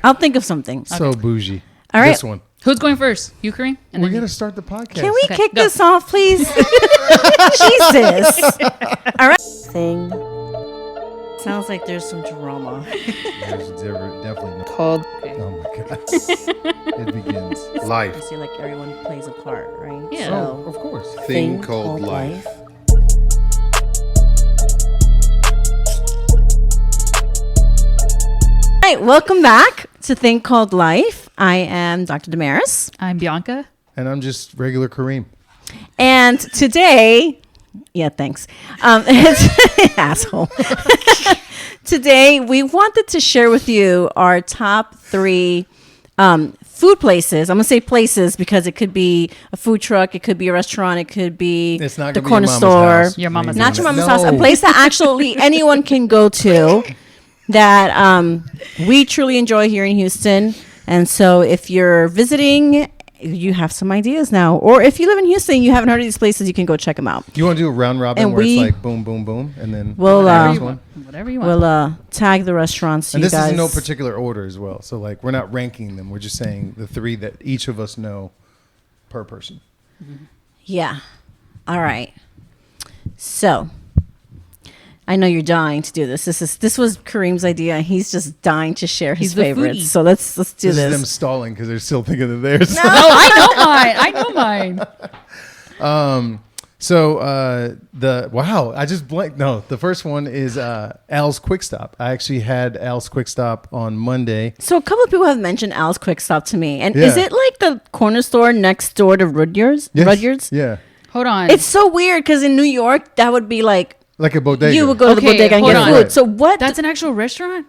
I'll think of something. So bougie. All right. This one. Who's going first? You, Kareem? And We're then going to start the podcast. Can we kick go. this off, please? Jesus. All right. Thing. Sounds like there's some drama. There's definitely no. Called. Oh my God. It begins. Life. I feel like everyone plays a part, right? Yeah. So, Of course. Thing Called Life. All right, welcome back to Thing Called Life. I am Dr. Damaris. I'm Bianca. And I'm just regular Kareem. And today, thanks. Asshole. Today, we wanted to share with you our top 3 food places. I'm going to say places because it could be a food truck, it could be a restaurant, it could be It's not the gonna be corner your mama's store. house. Your mama's Not your mama's No. house. A place that actually anyone can go to that we truly enjoy here in Houston. And so if you're visiting, you have some ideas now. Or if you live in Houston, you haven't heard of these places, you can go check them out. You want to do a round robin And where we- it's like boom, boom, boom, and then We'll, the uh, next one? Whatever you want. We'll tag the restaurants. And you this guys. is in no particular order as well. So like we're not ranking them. We're just saying the 3 that each of us know per person. Yeah. All right. So I know you're dying to do this. This was Kareem's idea. He's just dying to share his He's the favorites. foodie. So let's do This is them this. stalling because they're still thinking of theirs. No, I know mine. I just blanked. No, the first one is Al's Quick Stop. I actually had Al's Quick Stop on Monday. So a couple of people have mentioned Al's Quick Stop to me. And Yeah. is it like the corner store next door to Rudyard's? Yes. Rudyard's? Yeah, Hold on. It's so weird because in New York, that would be like like a bodega. you would go to the Okay, bodega and hold get on. food. Right. So what? That's an actual restaurant?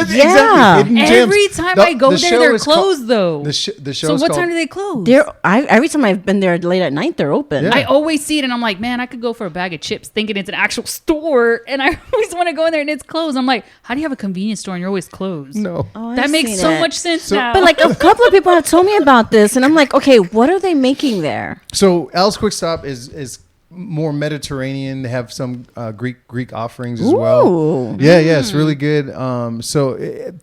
Yeah. Hidden gems. Every time I go there, show they're is called- closed, though. The show So is what called- time do they close? every time I've been there late at night, they're open. Yeah. I always see it and I'm like, man, I could go for a bag of chips thinking it's an actual store. And I always want to go in there and it's closed. I'm like, how do you have a convenience store and you're always closed? No. Oh, That I've makes seen so it. much sense So- now. But like a couple of people have told me about this, and I'm like, okay, what are they making there? So Al's Quick Stop is more Mediterranean. They have some Greek offerings as well. Ooh. Yeah, it's really good.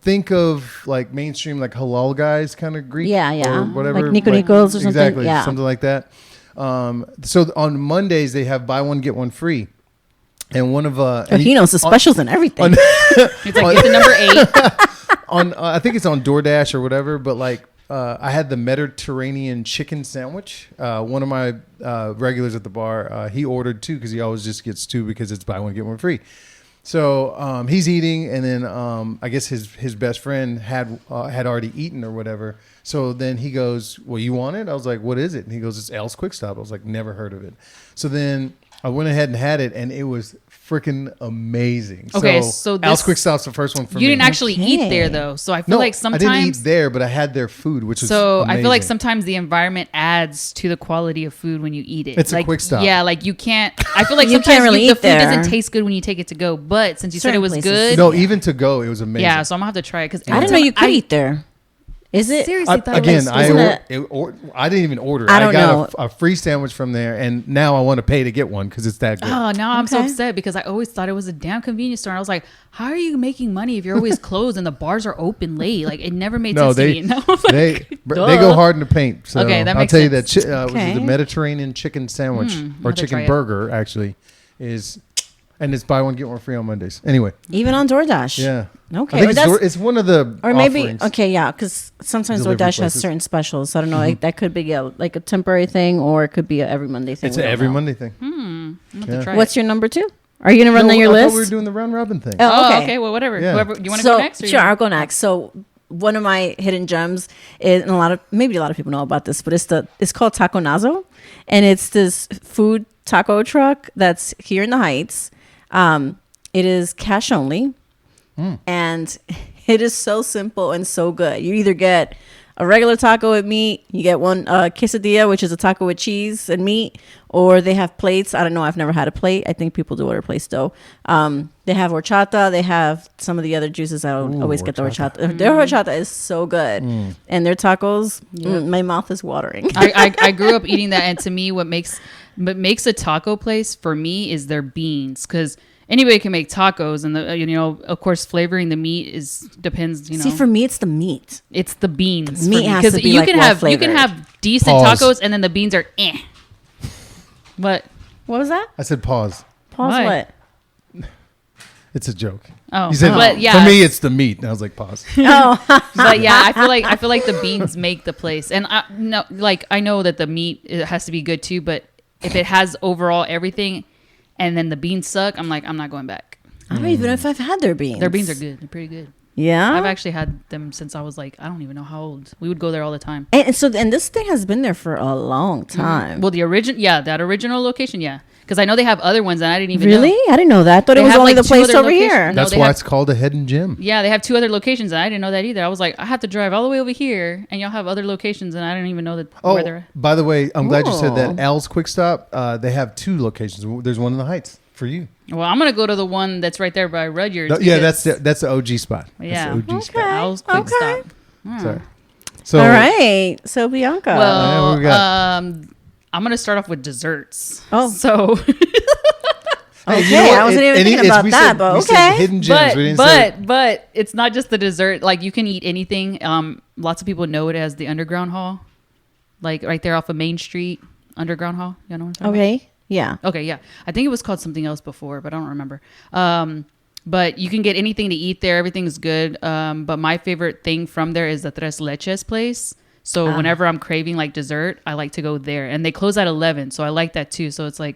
Think of like mainstream, like halal guys, kind of Greek. Yeah, yeah. or whatever, Like Nico Nico's or something, Exactly, yeah. something like that. So on Mondays they have buy one get one free, and one of Oh, he knows the specials and everything. it's like, get the number 8. on I think it's on DoorDash or whatever, but like I had the Mediterranean chicken sandwich. One of my regulars at the bar, he ordered 2 because he always just gets 2 because it's buy one get one free. So he's eating, and then I guess his best friend had already eaten or whatever. So then he goes, "Well, you want it?" I was like, "What is it?" And he goes, "It's Al's Quick Stop." I was like, "Never heard of it." So then I went ahead and had it, and it was freaking amazing. Okay, so Al's this- Quick Stop's the first one for me. You didn't actually eat Okay. there, though. So I feel No, like I sometimes. didn't eat there, but I had their food, which was So I feel like amazing. sometimes the environment adds to the quality of food when you eat it. It's a like, quick stop. Yeah, like you can't. I feel like You sometimes can't really the eat food there. doesn't taste good when you take it to go. But since you said it Certain was places. good, No, even to go, it was amazing. yeah. So I'm gonna have to try it because I didn't know you could eat there. Is it? Seriously, thought it Again, was. I Isn't didn't even order. I don't got a free sandwich from there, and now I want to pay to get one because it's that good. Oh, now I'm so Okay. upset because I always thought it was a damn convenience store. And I was like, how are you making money if you're always closed and the bars are open late? Like, it never made No, sense to me. And I was like, they duh. go hard in the paint. So Okay, that I'll makes tell you sense. that was Okay. the Mediterranean chicken sandwich or have to try chicken it. burger actually is, and it's buy one get one free on Mondays. Anyway, Even on DoorDash? yeah. Okay. I think Well, it's one of the Or maybe, offerings. okay, yeah, because sometimes Delivery DoorDash has places. certain specials. I don't know. Like, that could be like a temporary thing, or it could be a every Monday thing. It's We an don't every know. Monday thing. I'm gonna have Yeah. to try What's it. your number 2? Are you going to run No, down your I list? thought we were doing the round robin thing. Oh, Oh, okay. okay. Well, whatever. Yeah. Whoever you want to So, go next? Or you sure, wanna- I'll go next. So one of my hidden gems is, and maybe a lot of people know about this, but it's called Taco Nazo, and it's this food taco truck that's here in the Heights. It is cash only, and it is so simple and so good. You either get a regular taco with meat, you get one quesadilla, which is a taco with cheese and meat, or they have plates. I don't know. I've never had a plate. I think people do order plates though. They have horchata. They have some of the other juices. I don't always get the horchata. Their horchata is so good, and their tacos. My mouth is watering. I grew up eating that, and to me, what makes a taco place for me is their beans, because anybody can make tacos, and of course, flavoring the meat depends. See, for me, it's the meat. It's the beans. Meat has to be you like can have decent Pause. tacos, and then the beans are eh. What? What was that? I said pause. Pause Why? what? It's a joke. Oh, You said, but yeah, for me, it's the meat. And I was like, pause. Oh, but yeah, I feel like the beans make the place, and I know that the meat, it has to be good too. But if it has overall everything, and then the beans suck, I'm like, I'm not going back. I don't even know if I've had their beans. Their beans are good. They're pretty good. Yeah, I've actually had them since I was like, I don't even know how old. We would go there all the time. and this thing has been there for a long time. Well, that original location, yeah. Because I know they have other ones, and I didn't even Really? know. I didn't know that. I thought They it was have, only like, the two place other over locations. here. No, That's they why have- it's called a hidden gem. Yeah, they have 2 other locations, and I didn't know that either. I was like, I have to drive all the way over here, and y'all have other locations, and I didn't even know that where they're Oh, at. by the way, I'm glad you said Ooh. that. Al's Quick Stop, they have 2 locations. There's one in the Heights for you. Well, I'm going to go to the one that's right there by Rudyard's. Yeah, because- that's the OG spot. Yeah. That's the OG spot. Al's Quick Okay. Stop. Sorry. So, All right. So Bianca. Well, what we got? I'm going to start off with desserts. Oh. So, Hey, Okay, I wasn't even and thinking about we that, said- but we said okay. hidden gems. We didn't say but it's not just the dessert. Like, you can eat anything. Lots of people know it as the Underground Hall. Like, right there off of Main Street, Underground Hall. You know what I'm talking about? Okay. Yeah. Okay, yeah. I think it was called something else before, but I don't remember. But you can get anything to eat there. Everything's good. But my favorite thing from there is the Tres Leches place. So whenever I'm craving like dessert, I like to go there. And they close at 11, so I like that too. So it's like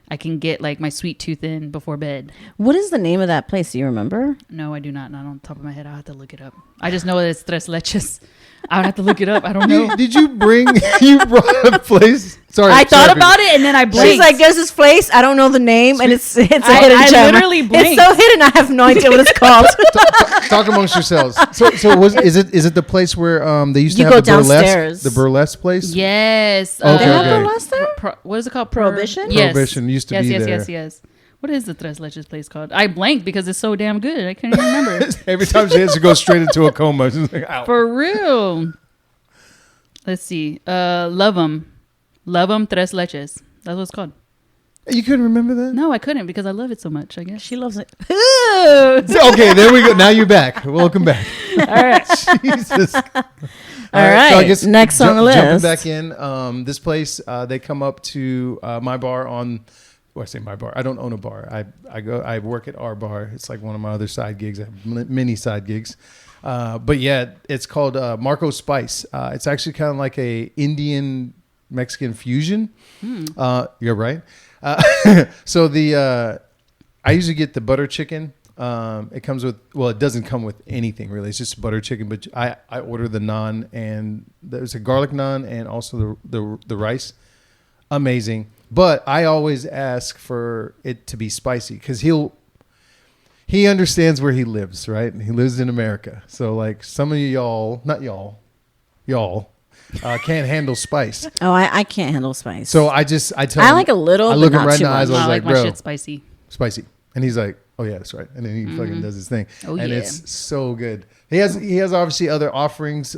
I can get like my sweet tooth in before bed. What is the name of that place? Do you remember? No, I do not. Not on top of my head. I'll have to look it up. I just know that it's Tres Leches. I would have to look it up. I don't know. Did you brought a place? Sorry. I thought about it and then I blinked. She's like, there's this place. I don't know the name, and it's a hidden I gem. literally It's blinked. so hidden. I have no idea what it's called. Talk amongst yourselves. So is it the place where they used to You have go the burlesque, downstairs. the burlesque place? Yes. Okay, They have okay. burlesque there? What is it called? Prohibition? Yes. Prohibition used to be yes, there. Yes. What is the Tres Leches place called? I blanked because it's so damn good. I can't even remember. Every time she has to go straight into a coma. She's like, ow. For real. Let's see. Love 'em Tres Leches. That's what it's called. You couldn't remember that? No, I couldn't because I love it so much, I guess. She loves it. Okay, there we go. Now you're back. Welcome back. All right. Jesus. All right, So I guess next on the Jumping list. back in, this place, they come up to my bar on. Well, I say my bar. I don't own a bar. I work at our bar. It's like one of my other side gigs. I have many side gigs. But yeah, it's called Marco Spice. It's actually kind of like a Indian Mexican fusion. You're right. So I usually get the butter chicken. It comes with, well, it doesn't come with anything really. It's just butter chicken. But I order the naan, and there's a garlic naan and also the rice. Amazing. But I always ask for it to be spicy because he understands where he lives, right? He lives in America. So like some of y'all can't handle spice. Oh, I can't handle spice. So I tell I him, like a little, I but look him not right in too the eyes. I much. was I like like, my bro, shit spicy. spicy. And he's like, oh yeah, that's right. And then he fucking does his thing. Oh, and yeah. it's so good. He has obviously other offerings,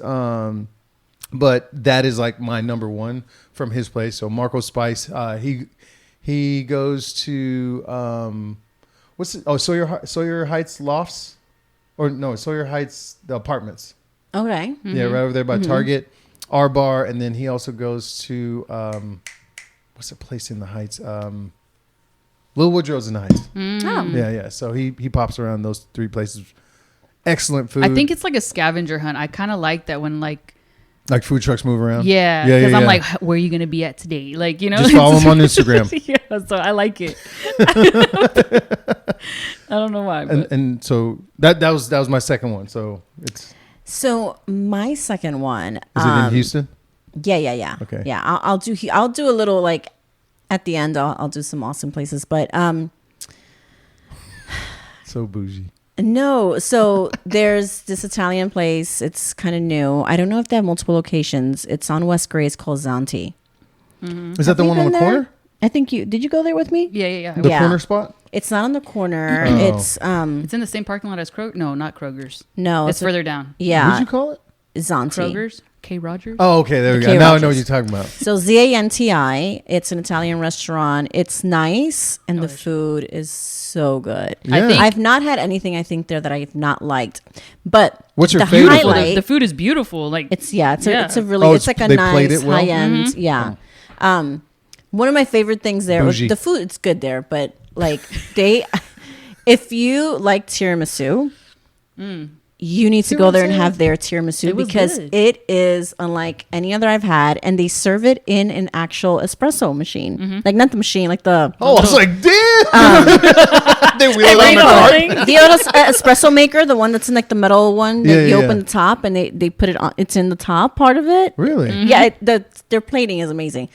but that is like my number one from his place. So Marco Spice, he goes to what's it? Oh, Sawyer Heights Lofts, or no, Sawyer Heights the apartments. Okay. Yeah, right over there by Target, our bar, and then he also goes to what's the place in the Heights? Little Woodrow's in the Heights. Oh. Yeah. So he pops around those 3 places. Excellent food. I think it's like a scavenger hunt. I kind of like that when like food trucks move around. yeah, because I'm like, where are you gonna be at today? Like, you know, Just follow him on Instagram. Yeah, so I like it. I don't know why, but And so that was my second one. So it's So my second one. is it in Houston? Yeah. Okay. Yeah, I'll do a little like at the end. I'll do some awesome places, but So bougie. no. So there's this Italian place. It's kind of new. I don't know if they have multiple locations. It's on West Gray. It's called Zanti. Is that the one on the corner? I think did you go there with me? yeah. The Yeah. corner spot? It's not on the corner. Oh. It's It's in the same parking lot as Kroger. No, not Kroger's. no. It's further down. Yeah. What'd you call it? Zanti. Kroger's. K. Rogers. Oh, okay. There we go. K. Now I Rogers. know what you're talking about. So Zanti, it's an Italian restaurant. It's nice, and the food is so good. Yeah. I've not had anything I think there that I've not liked. But What's your the favorite? highlight? The food is beautiful. Like It's a really Oh, it's like a they played nice it well? high end. Yeah. One of my favorite things there was Bougie. the food. It's good there, but like if you like tiramisu, you need to go there and have their tiramisu was because good. it is unlike any other I've had, and they serve it in an actual espresso machine, like not the machine, like the Oh, I was like, damn. They wheel it on the cart. the little espresso maker, the one that's in like the metal one that Yeah, you yeah. open the top and they put it on. It's in the top part of it. Really? Yeah, their plating is amazing.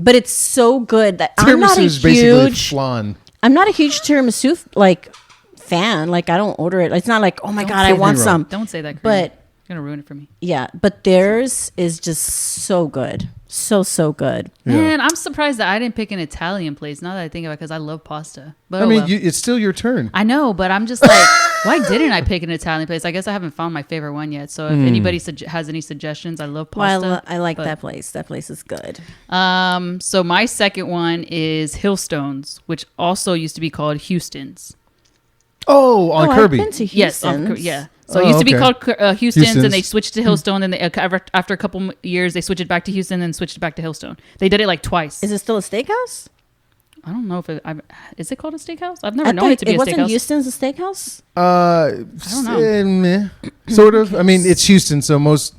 But it's so good that I'm not Tiramisu a is basically huge flan. I'm not a huge tiramisu like fan. Like I don't order it. It's not like, oh my god, I get me want wrong. some. don't say that, Kareem. But You're gonna ruin it for me. yeah, but theirs is just so good, so good. Yeah. Man, I'm surprised that I didn't pick an Italian place. Now that I think about it, because I love pasta. But I oh mean, well. it's still your turn. I know, but I'm just like, why didn't I pick an Italian place? I guess I haven't found my favorite one yet. So if anybody has any suggestions, I love pasta. Well, I like but- that place. That place is good. So my second one is Hillstones, which also used to be called Houston's. Oh, on Kirby. I've been to Yes, Houston's. yeah. So Oh, it used to be okay. called Houston's, and they Houston's. switched to Hillstone. And they, after a couple years, they switched it back to Houston, and switched it back to Hillstone. They did it like twice. Is it still a steakhouse? I don't know if is it called a steakhouse? I've I never known thought it to be a wasn't steakhouse. Houston's a steakhouse. don't know. Meh, sort of. I mean, it's Houston, so most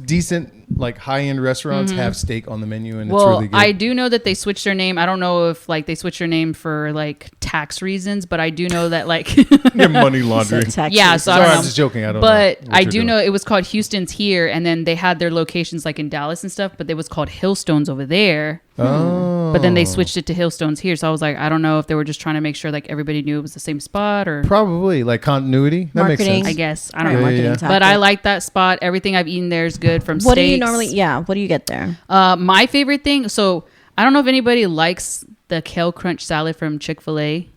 decent like high end restaurants have steak on the menu, and it's Well, really good. I do know that they switched their name. I don't know if like they switched their name for like tax reasons, but I do know that like Your money laundering. So Yeah, so I Sorry, don't I'm know. just joking. I don't But know. what I you're do doing. know it was called Houston's here, and then they had their locations like in Dallas and stuff, but it was called Hillstones over there. Oh. But then they switched it to Hillstones here. So I was like, I don't know if they were just trying to make sure like everybody knew it was the same spot or Probably like continuity. That makes Marketing. sense. I guess. I don't Right, know. marketing yeah. tactic. But I like that spot. Everything I've eaten there is good from What do steaks. you normally? Yeah. What do you get there? My favorite thing. So I don't know if anybody likes the kale crunch salad from Chick-fil-A.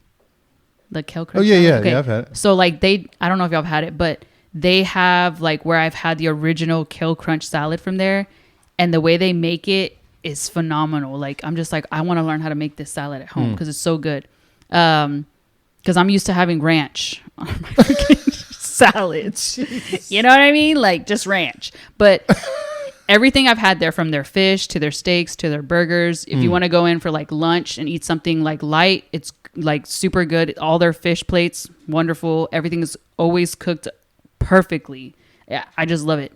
The kale crunch. Oh yeah, salad? yeah, yeah. I've had it. So like I don't know if y'all have had it, but they have like where I've had the original kale crunch salad from there, and the way they make it is phenomenal. Like I'm just like, I want to learn how to make this salad at home because it's so good. Because I'm used to having ranch on my freaking salads. You know what I mean? Like just ranch. But everything I've had there, from their fish to their steaks to their burgers, if you want to go in for like lunch and eat something like light, it's like super good. All their fish plates, wonderful. Everything is always cooked perfectly. Yeah, I just love it.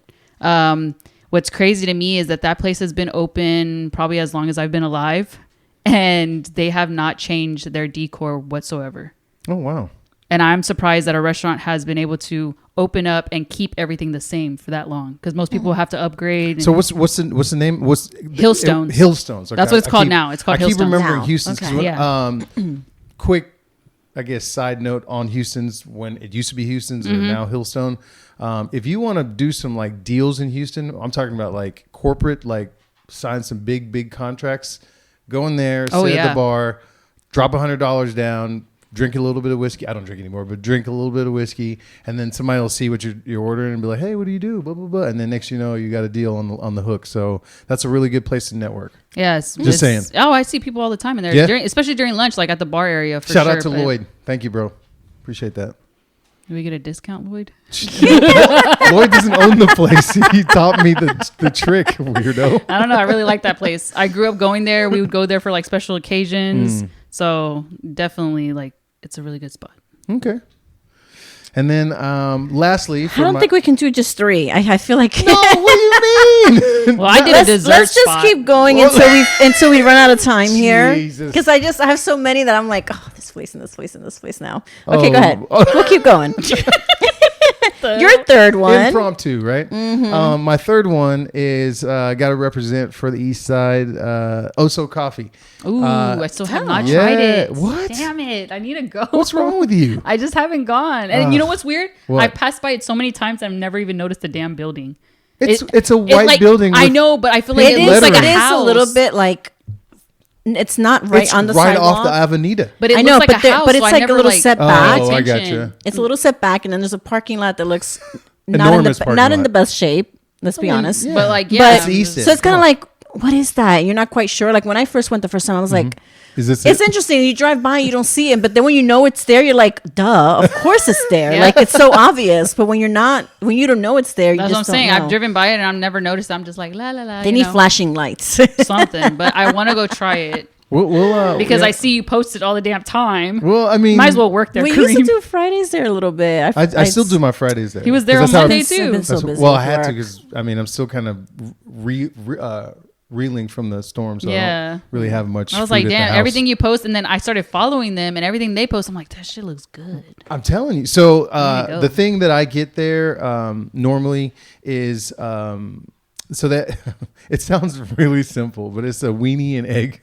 What's crazy to me is that place has been open probably as long as I've been alive, and they have not changed their decor whatsoever. Oh wow. And I'm surprised that a restaurant has been able to open up and keep everything the same for that long, because most people have to upgrade. So what's the name? What's Hillstones. Hillstones. Okay. That's what it's I called keep- now. It's called I keep Hillstones remembering now. Houston's. 'cause Okay. when- quick, I guess side note on Houston's, when it used to be Houston's or now Hillstone. If you want to do some like deals in Houston, I'm talking about like corporate, like sign some big contracts. Go in there, Oh, sit at yeah. the bar, drop $100 down. Drink a little bit of whiskey. I don't drink anymore, but drink a little bit of whiskey, and then somebody will see what you're ordering and be like, "Hey, what do you do?" Blah blah blah, and then next you know, you got a deal on the hook. So that's a really good place to network. Yes, Just saying. Oh, I see people all the time in there, Yeah. especially during lunch, like at the bar area. For Shout sure, out to but- Lloyd. Thank you, bro. Appreciate that. Do we get a discount, Lloyd? Lloyd doesn't own the place. He taught me the trick, weirdo. I don't know. I really like that place. I grew up going there. We would go there for like special occasions. So definitely, like, it's a really good spot. Okay. And then lastly, I don't think we can do just three. I feel like No, what do you mean? Well, I did a dessert let's just spot. keep going until we run out of time here. Jesus. Because I have so many that I'm like, oh, this place and this place and this place now. Okay, go ahead. Oh. We'll keep going. Your third one. Impromptu, right? My third one is got to represent for the East Side. Oso Coffee. Ooh, I still have not yeah. tried it. What? Damn it. I need to go. What's wrong with you? I just haven't gone. And you know what's weird? What? I've passed by it so many times I've never even noticed the damn building. It's a white like, building. I with- know, but I feel like it, It looks is. like lettering. a It is house. a little bit like it's not right It's on the right sidewalk. off the Avenida. But it I looks know, like but a house. but it's so I like a never, little like, set paid back. Oh, I attention. gotcha. It's a little set back, and then there's a parking lot that looks Enormous not parking in the lot. best shape. Let's be honest. yeah. But like, But yeah, It's East End. so it's kind Come of on. like, what is that? You're not quite sure. Like when I first went the first time, I was like, Is this it's it? interesting. You drive by, you don't see it, but then when you know it's there, you're like, duh, of course it's there. Yeah. Like it's so obvious. But when you're not, when you don't know it's there, you that's what I'm just don't saying. know. I've driven by it and I've never noticed. I'm just like, la la la. They you need know, flashing lights. something, but I want to go try it because yeah. I see you post it all the damn time. Well, I mean, Might as well work there. We Kareem. used to do Fridays there a little bit. I still do my Fridays there. He was there 'Cause on that's how- Monday too. I've been so That's busy well, I with had to work. because I mean I'm still kind of reeling from the storm, so I Yeah. don't really have much. I was food like, at the damn, house. everything you post, and then I started following them, and everything they post, I'm like, that shit looks good. I'm telling you. So There you go. the thing that I get there normally is so that it sounds really simple, but it's a weenie and egg.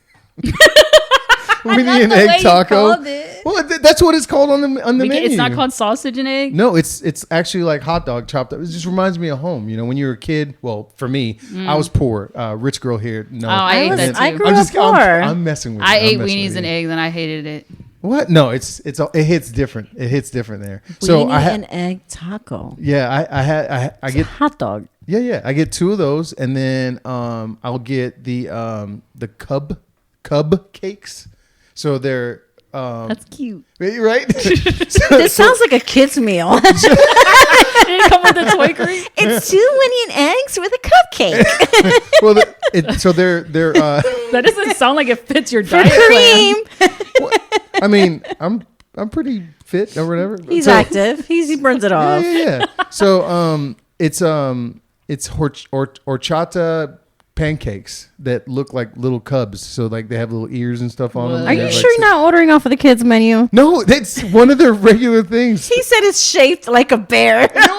Weenie and egg taco. Well, that's what it's called on the menu. It's not called sausage and egg. No, it's actually like hot dog chopped up. It just reminds me of home. You know, when you were a kid. Well, for me, I was poor. Rich girl here. No, Oh, I ate that too. I grew I'm up just poor. I'm messing with you. I I'm ate messing weenies with and you. eggs, and I hated it. What? No, it hits different. It hits different there. So Weenie I had an egg taco. yeah, I It's get a hot dog. yeah, I get 2 of those, and then I'll get the cub cakes. So they're That's cute. right. This sounds like a kid's meal. Did it come with a toy Kareem? It's 2 Winnie and eggs with a cupcake. Well, so they're That doesn't sound like it fits your For diet plan. Kareem. I mean, I'm pretty fit or whatever. He's So- active. He burns it Yeah, off. yeah. So it's horchata pancakes that look like little cubs. So like they have little ears and stuff on them. What? Are They're you like sure you're not ordering off of the kids menu? No, that's one of their regular things. He said it's shaped like a bear. No,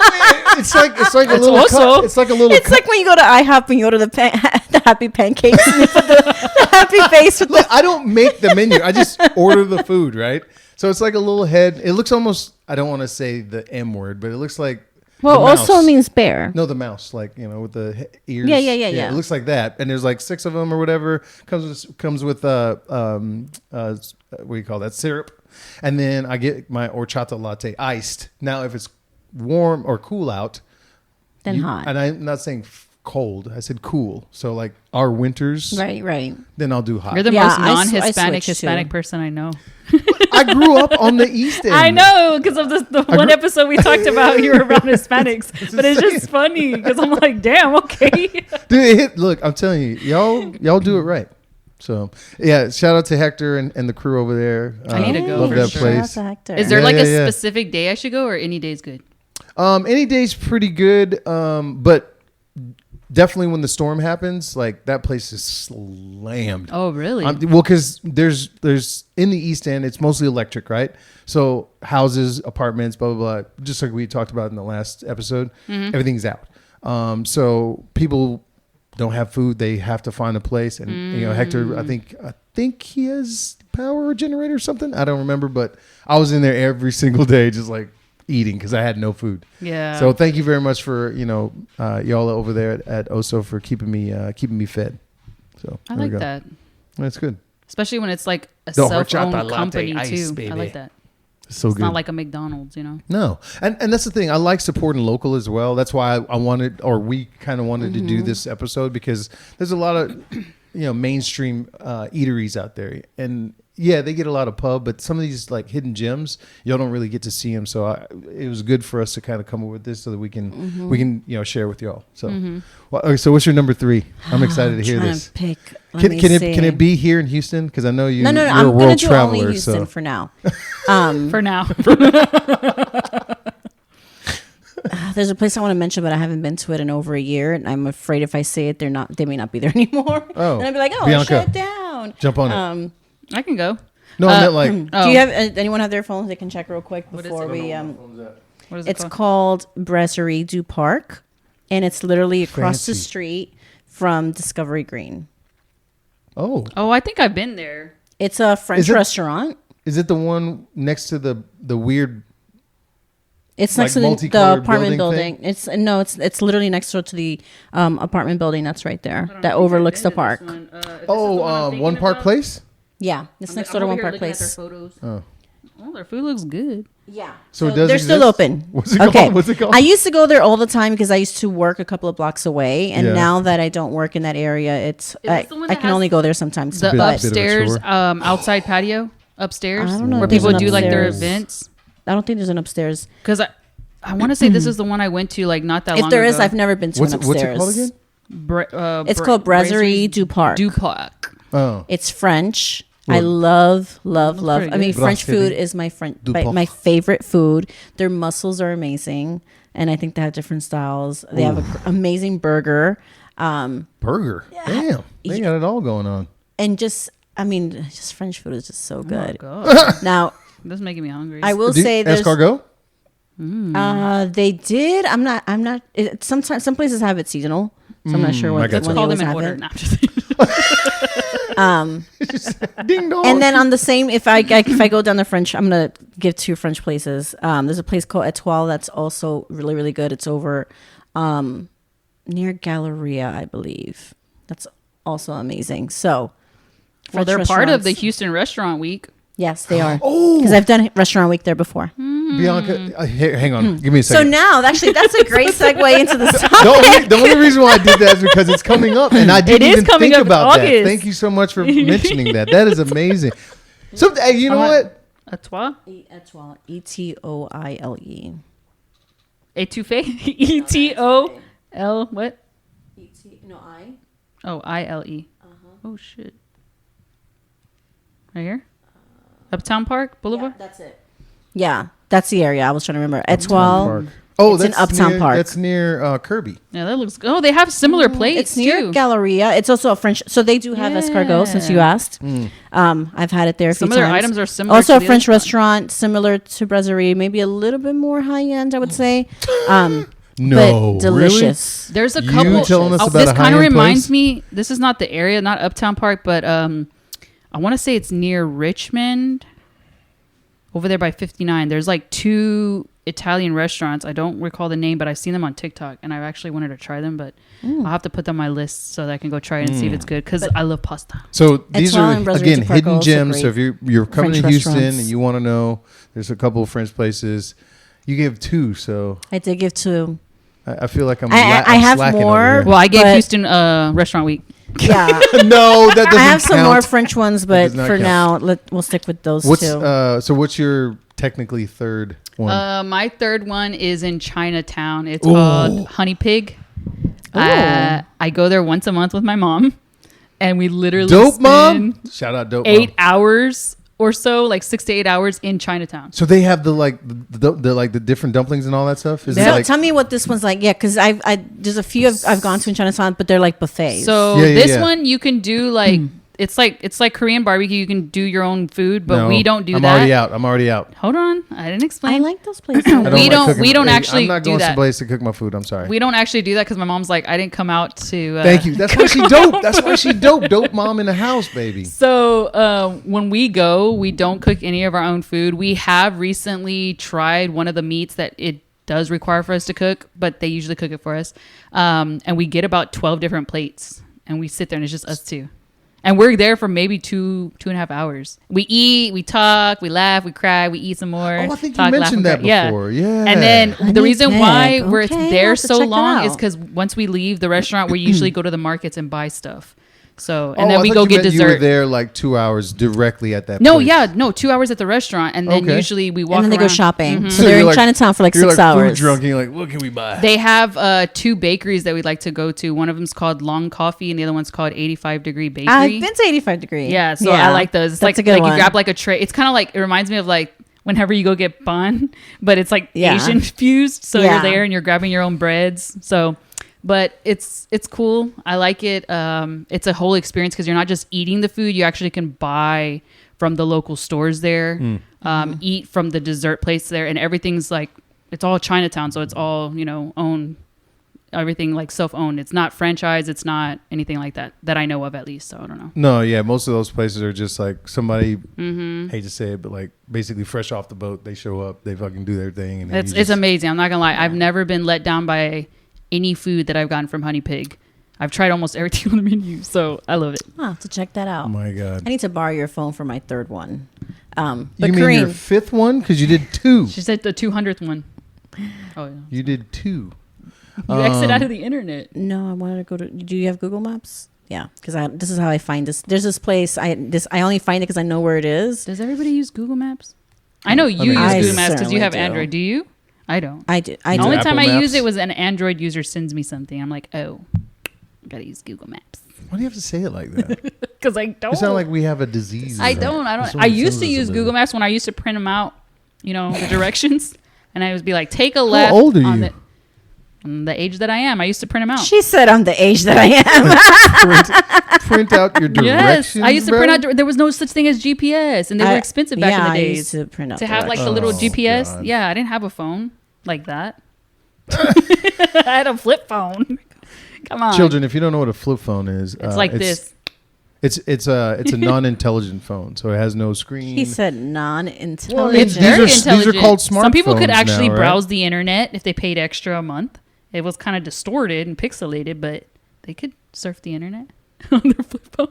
it's like a little also- cup. It's like a little. It's like when you go to IHOP and you order the happy pancakes and you put the happy face with Look, I don't make the menu. I just order the food, right? So it's like a little head. It looks almost. I don't want to say the M word, but it looks like. well, the mouse. also means bear. No, the mouse, like with the ears. Yeah. It looks like that, and there's like 6 of them or whatever. Comes with what do you call that, syrup, and then I get my horchata latte iced. Now, if it's warm or cool out, Then hot. and I'm not saying cold. I said cool. So like our winters, Right. then I'll do hot. You're the Yeah, most I non-Hispanic switched Hispanic too. person I know. I grew up on the East End. I know because of the one episode we talked about you were around Hispanics, but it's insane. just funny because I'm like, damn, okay. Dude, look, I'm telling you, y'all do it right. So yeah, shout out to Hector and the crew over there. I need to go Love for that sure. place. Is there Yeah, like a yeah. specific day I should go, or any day's good? Any day's pretty good, but definitely when the storm happens, like that place is slammed. Oh, really? Well, because there's in the East End, it's mostly electric, right? So houses, apartments, blah blah blah. Just like we talked about in the last episode, everything's out. So people don't have food; they have to find a place. And Hector, I think he has power generator or something. I don't remember, but I was in there every single day, just like eating because I had no food. Yeah. So thank you very much for y'all over there at Oso for keeping me fed. So I there we like go. that, That's good. especially when it's like a The self-owned horchata latte company ice, too. baby. I like that. So It's good. not like a McDonald's, you know. No, and that's the thing. I like supporting local as well. That's why I wanted, or we kind of wanted to do this episode because there's a lot of mainstream eateries out there, and yeah, they get a lot of pub, but some of these like hidden gems, y'all don't really get to see them. So it was good for us to kind of come up with this so that we can share with y'all. So, well, okay, so what's your number 3? I'm excited to hear trying this. To pick. Can it be here in Houston? Because I know No. you're I'm a gonna world do traveler. only Houston So for now. For now. There's a place I want to mention, but I haven't been to it in over a year, and I'm afraid if I say it, they may not be there anymore. Oh, and I'd be like, Bianca, shut down. jump on it. I can go. No, I meant like. Oh. Do you have anyone have their phones? They can check real quick What is before it? we. What is it It's called? called Brasserie du Parc, and it's literally across the Fancy. street from Discovery Green. Oh, Oh, I think I've been there. It's a French Is it- restaurant. is it the one next to the weird? It's like next to the multicolored apartment building building. It's literally next door to the apartment building that's right there that overlooks the park. One Park Place. Yeah, it's next door to One Park Place. Oh, Oh, their food looks good. Yeah. So it does they're still exist? open. What's it called? What's it called? I used to go there all the time because I used to work a couple of blocks away, and Yeah. now that I don't work in that area, this I the one I that can has only go there sometimes. The bit of a upstairs, chore. outside patio upstairs, I don't know where if there's people an do like their upstairs. events. I don't think there's an upstairs. Because I want to say this is the one I went to like not that long If there ago. is, I've never been to What's an it, what's upstairs. it called again? It's called Brasserie du Parc. Du Parc. Oh, It's French. Well, I love. pretty I mean, good. French Brasserie food is my du Parc. my favorite food. Their mussels are amazing, and I think they have different styles. They have an amazing burger, burger. Damn, they got it all going on. and just French food is just so good. Oh, God. Now, This is making me hungry. I will say there's escargot. they did. I'm not. Sometimes some places have it seasonal, so I'm not sure I what gotcha. when they call them always in have order. it. No, I'm just kidding. Ding dong. And then on the same, if I go down the French, I'm gonna give two French places. There's a place called Etoile that's also really really good. It's over near Galleria, I believe. That's also amazing. So, Well, French they're part of the restaurants. Houston Restaurant Week. Yes, they are. Oh. Because I've done restaurant week there before. Bianca, hang on, give me a So second. now, actually, that's a great segue into the topic. The only reason why I did that is because it's coming up, and I didn't is even coming think up in about that. August. Thank you so much for mentioning that. That is amazing. So, hey, you know what? Etoile? Etoile. Etoile. Etouffee? E-T-O-L what? No, I. Oh, I-L-E. Oh, shit. Right here? Uptown Park Boulevard? That's it. Yeah, that's the area I was trying to remember. Etoile. Oh, It's in that's Uptown near, Park. That's near Kirby. Yeah, that looks good. Oh, they have similar plates, It's near too. Galleria. It's also a French. So they do have escargot, since you asked. I've had it there a few Some of their times. items are similar Also to a the French other restaurant, similar to Brasserie, maybe a little bit more high end, I would say. No, but delicious. There's a You couple. telling us about this a kind of high-end reminds place? me. This is not the area, not Uptown Park, but I want to say it's near Richmond, over there by 59. There's like two Italian restaurants. I don't recall the name, but I've seen them on TikTok, and I've actually wanted to try them. But I'll have to put them on my list so that I can go try it and see if it's good because I love pasta. So these Etoile are and Brasserie again du Parc hidden also gems. So great if you're coming French to Houston restaurants. and you want to know, there's a couple of French places. You gave two, so I did give two. I feel like I'm. I I'm have slacking more. over here. Well, I gave But- Houston Restaurant Week. Yeah. No, that doesn't I have some count. more French ones, but does not for count. now, we'll stick with those What's two. so? What's your technically third one? My third one is in Chinatown. It's called Honey Pig. I go there once a month with my mom, and we literally Dope spend Mom. Shout out Dope 8 Mom. hours or so, like 6 to 8 hours in Chinatown. So they have the different dumplings and all that stuff. Is it So like tell me what this one's like. Yeah, because there's a few I've gone to in Chinatown, but they're like buffets. So Yeah, yeah, this yeah. one you can do like it's like Korean barbecue. You can do your own food, but No, we don't do I'm that. I'm already out. Hold on, I didn't explain. I like those places. We like don't- cooking- we don't hey, actually I'm not do going that. someplace to cook my food. I'm sorry. We don't actually do that because my mom's like, I didn't come out to. Thank you. That's why she dope. That's why she dope. Dope mom in the house, baby. So when we go, we don't cook any of our own food. We have recently tried one of the meats that it does require for us to cook, but they usually cook it for us. And we get about 12 different plates, and we sit there, and it's just us two. And we're there for maybe 2.5 hours. We eat, we talk, we laugh, we cry, we eat some more. Oh, I think talk, you laugh, mentioned that and cry. before. Yeah. And then the Honey reason pig. why we're Okay, I'll there have to so check that long is out. because once we leave the restaurant, we usually go to the markets and buy stuff. So and Oh, then I we thought go you get meant You were dessert. there like 2 hours directly at that. No, place. yeah, no, 2 hours at the restaurant, and then Okay. usually we walk and then they go around. shopping. So So they're you're in like- Chinatown for like You're 6 like hours. food drunk. And you're like, what can we buy? They have 2 bakeries that we like to go to. One of them's called Long Coffee, and the other one's called 85 Degree Bakery. I've been to 85 degree. Yeah, so I like those. It's That's like a good like one. you grab like a tray. It's kind of like it reminds me of like whenever you go get bun, but it's like Yeah. Asian fused. So Yeah. you're there and you're grabbing your own breads. So, but it's cool. I like it. It's a whole experience because you're not just eating the food. You actually can buy from the local stores there. Eat from the dessert place there, and everything's like it's all Chinatown. So it's all owned. Everything like self-owned. It's not franchise. It's not anything like that I know of, at least. So I don't know. No, yeah, most of those places are just like somebody. Mm-hmm. Hate to say it, but like basically fresh off the boat, they show up, they fucking do their thing, and then It's you just- amazing. I'm not gonna lie. I've never been let down by any food that I've gotten from Honey Pig. I've tried almost everything on the menu, so I love it. I'll have to check that out. Oh my God. I need to borrow your phone for my third one. But You mean your Kareem, fifth one? Because you did two. She said the 200th one. Oh, yeah. You did two. You exit out of the internet. no, I wanted to go to. Do you have Google Maps? Yeah, because this is how I find this. There's this place. I only find it because I know where it is. Does everybody use Google Maps? I know you mean, use I Google Maps because you certainly have do. Android. Do you? I don't. I do. The only Apple time I Maps? use it was an Android user sends me something. I'm like, oh, I gotta use Google Maps Why do you have to say it like that? because I don't. It sounds like we have a disease. I don't. I used to use Google Maps when I used to print them out. You know, the directions, and I would be like, take a left. How old are on you? The age that I am. I used to print them out. She said I'm the age that I am. print out your directions. Yes, I used to print out. There was no such thing as GPS, and they were expensive back in the I days. used to print out To have like the directions. little Oh, GPS. God. Yeah, I didn't have a phone like that. I had a flip phone. Come on, Children, if you don't know what a flip phone is, It's like this. It's a non-intelligent phone, so it has no screen. He said It's non-intelligent. These very are- these are intelligent. called Some people could smartphones actually now, right? browse the internet if they paid extra a month. It was kind of distorted and pixelated, but they could surf the internet on their flip phone.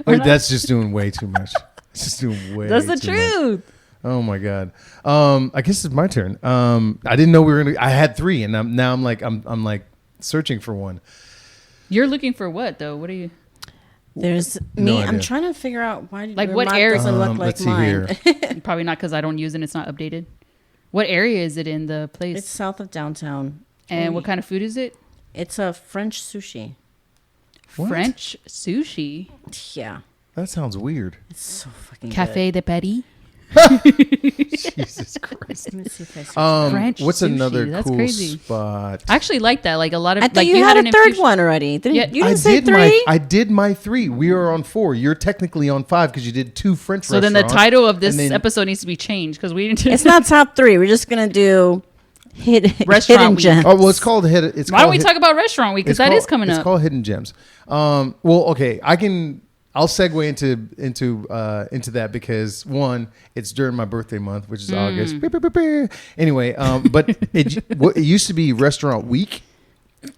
Or Wait, not. that's just doing way too much. It's just doing way. That's the too much. truth. Oh my God. I guess it's my turn. I didn't know we were gonna. I had three, and I'm like searching for one. You're looking for what though? What are you? There's No me. I'm idea. trying to figure out why. Like your what map area- doesn't look like let's see mine. here. Probably not because I don't use it. It's not updated. What area is it in the place? It's south of downtown. And what kind of food is it? It's a French sushi. What? French sushi. Yeah, That sounds weird. it's so fucking Café de Paris. Jesus Christ. good. Let me see if I search French What's sushi, another that's cool crazy. spot? I actually like that. Like a lot of I thought like you had an a third infusion- one already. Didn't Yeah, you? Didn't say three. I did my three. We are on four. You're technically on five because you did two French So then the restaurants. title of this and then- episode needs to be changed because we didn't. It's not top three. We're just gonna do Restaurant hidden week. gems. Oh well, it's called hidden. It's Why called don't we Hid- talk about restaurant week? Because it's that called- is coming It's up. called Hidden Gems. Well, okay, I'll segue into that because one, it's during my birthday month, which is August. Beep, beep, beep, beep. Anyway, but it used to be Restaurant Week,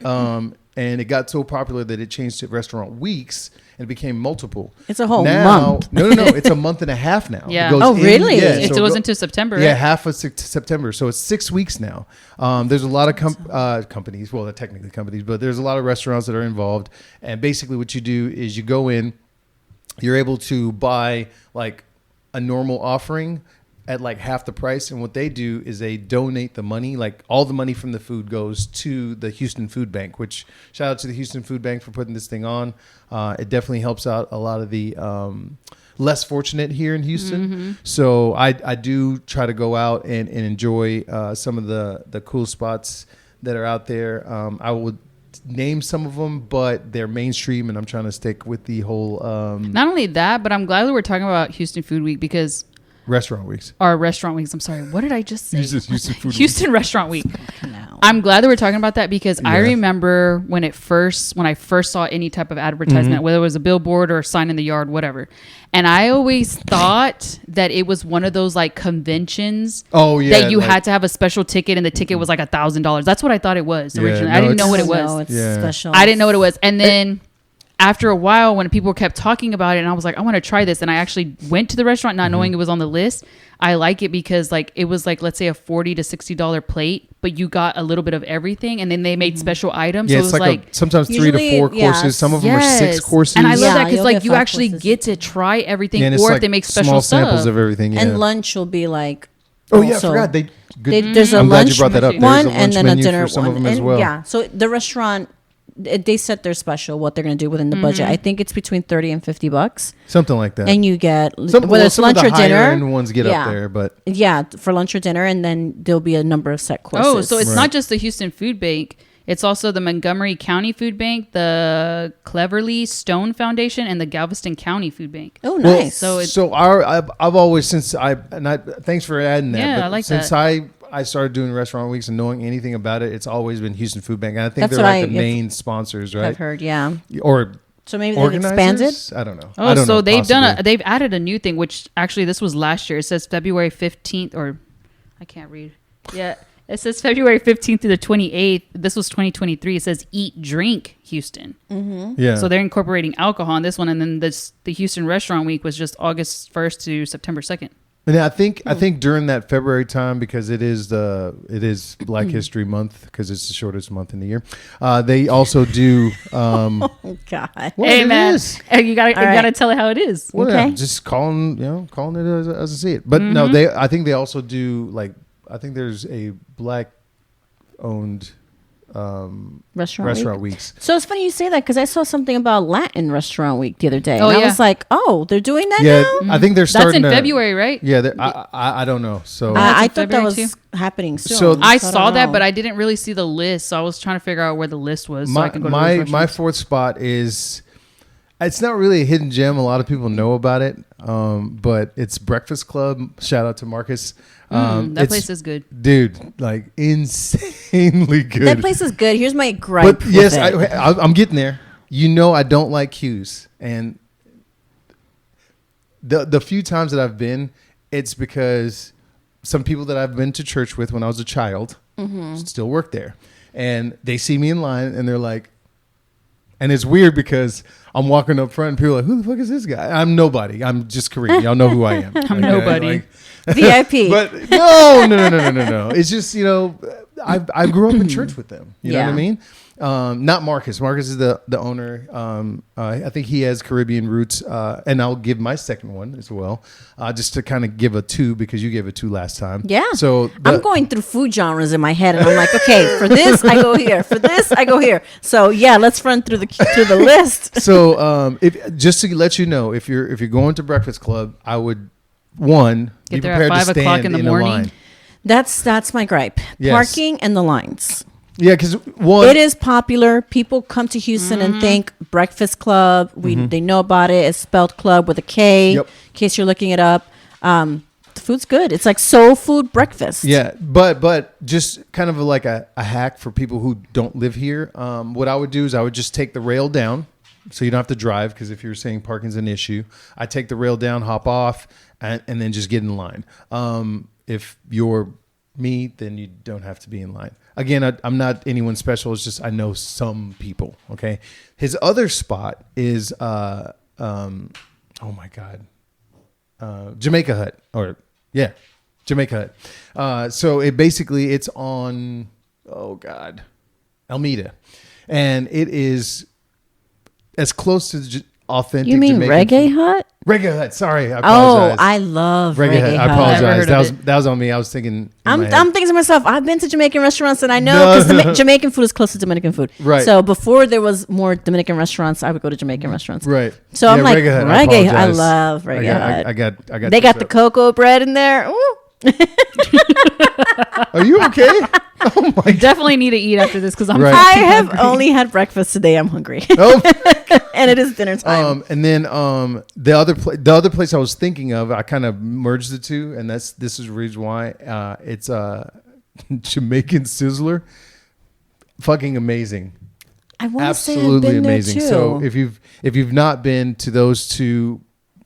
and it got so popular that it changed to Restaurant Weeks and it became multiple. It's a whole now, month. No, it's a month and a half now. Yeah. It goes Oh, really? It so goes go- into September. Yeah, right? half of September. So it's 6 weeks now. There's a lot of companies. Well, they're technically companies, but there's a lot of restaurants that are involved. And basically what you do is you go in, you're able to buy like a normal offering at like half the price. And what they do is they donate the money, like all the money from the food goes to the Houston Food Bank, which shout out to the Houston Food Bank for putting this thing on. It definitely helps out a lot of the less fortunate here in Houston. So I do try to go out and enjoy some of the cool spots that are out there. I would name some of them, but they're mainstream and I'm trying to stick with the whole Not only that, but I'm glad that we're talking about Houston Food Week because restaurant weeks. our restaurant weeks. I'm sorry, what did I just say? Houston Food Week. Houston Restaurant Week. No. I'm glad that we're talking about that because I Yeah. remember when I first saw any type of advertisement, whether it was a billboard or a sign in the yard, whatever. And I always thought that it was one of those like conventions Oh yeah, that you like- had to have a special ticket and the ticket was like $1,000. That's what I thought it was Yeah, originally. no, I didn't know what it it's- was. No, it's Yeah. special. I didn't know what it was. And then after a while, when people kept talking about it, and I was like, I want to try this. And I actually went to the restaurant not knowing it was on the list. I like it because like it was like, let's say a $40 to $60 plate, but you got a little bit of everything. And then they made special items. Yeah, so it it's was like, like sometimes 3 to Usually, 4 yeah, courses. Some of them are 6 courses. And I love Yeah, that because you'll like get you 5 actually courses. get to try everything Yeah, and it's or like if they make special small stuff. samples of everything. Yeah. And lunch will be like. Oh yeah, I also- forgot they. Good. There's a I'm glad lunch you brought that up. There's one a and lunch then a menu dinner for some one. of them as And well. yeah, so the restaurant they set their special what they're going to do within the budget. I think it's between $30 and $50, Something like that. and you get Some, whether it's some lunch of the or dinner. higher end ones get yeah. up there, but Yeah, for lunch or dinner, and then there'll be a number of set courses. Oh, so it's Right. not just the Houston Food Bank. It's also the Montgomery County Food Bank, the Cleverly Stone Foundation, and the Galveston County Food Bank. oh Well, nice. So it's- I've always thanks for adding that. Yeah, but I like since that. I started doing restaurant weeks and knowing anything about it, it's always been Houston Food Bank. And I think That's they're what like the I've main sponsors, right? I've heard, yeah. Or So maybe they've expanded. organizers. I don't know. Oh, I don't so know, they've possibly. they've added a new thing, which actually this was last year. It says February 15th, or I can't read. Yeah, It says February 15th through the 28th. This was 2023. It says Eat, Drink, Houston. Yeah. So they're incorporating alcohol in this one. And then the Houston Restaurant Week was just August 1st to September 2nd. And I think during that February time, because it is Black History Month, because it's the shortest month in the year. They also do. Oh God! Well, hey man, is. you gotta tell it how it is. Well, Okay. yeah, just calling it as I see it. But no, I think they also do I think there's a Black owned restaurant weeks. So it's funny you say that because I saw something about Latin Restaurant Week the other day. Oh, and yeah. I was like, oh, they're doing that Yeah, now? I think they're That's starting in to- February, right? Yeah, I don't know. So That's I in thought that February was too? happening soon. So I So saw don't that, know. but I didn't really see the list. So I was trying to figure out where the list was. So I my can go to my those my restaurants. fourth spot is. It's not really a hidden gem. A lot of people know about it, but it's Breakfast Club. Shout out to Marcus. That it's- place is good. dude, like insanely good. That place is good. Here's my gripe. But yes, with it. I'm getting there. I don't like queues, and the few times that I've been, it's because some people that I've been to church with when I was a child still work there, and they see me in line, and they're like, and it's weird because I'm walking up front, and people are like, who the fuck is this guy? I'm nobody. I'm just Kareem. Y'all know who I am. I'm nobody. VIP. But no. It's just, I grew up in church with them. You know what I mean? Not Marcus. Marcus is the owner. I think he has Caribbean roots. And I'll give my second one as well, just to kind of give a 2 because you gave a 2 last time. Yeah. So I'm going through food genres in my head, and I'm like, okay, for this I go here, for this I go here. So yeah, let's run through the list. So if just to let you know, if you're going to Breakfast Club, I would be Get there at prepared 5 to stand o'clock in the morning. a line. That's my gripe. Yes. Parking and the lines. Yeah, because It is popular. People come to Houston and think Breakfast Club. They know about it. It's spelled club with a K. Yep. In case you're looking it up. The food's good. It's like soul food breakfast. Yeah, but just kind of like a hack for people who don't live here. What I would do is I would just take the rail down, so you don't have to drive. Because if you're saying parking's an issue, I take the rail down, hop off, and then just get in line. If you're me, then you don't have to be in line. Again, I'm not anyone special. It's just I know some people. Okay, his other spot is oh my god, Jamaica Hut Jamaica Hut. So it's on Almeida, and it is as close to authentic. You mean Jamaican Reggae food. Hut? Reggae Hut. Sorry, I Oh, apologize. I love Reggae Hut. I Hut. apologize. Never heard of That was on me. I was thinking. in I'm my head. thinking to myself, I've been to Jamaican restaurants and I know because Jamaican food is close to Dominican food. Right. So before there was more Dominican restaurants, I would go to Jamaican restaurants. Right. So I'm like, Reggae Hut. Reggae. I apologize. love Reggae Hut. I got. They got the cocoa bread in there. Ooh. Are you okay? Oh my god. Definitely need to eat after this because I'm. Right. I have only had breakfast today. I'm hungry. Oh. And it is dinner time. And then the other place I was thinking of, I kind of merged the two, and this is the reason why. It's Jamaican Sizzler, fucking amazing, I want to say I've absolutely been amazing. there too. So if you've not been to those two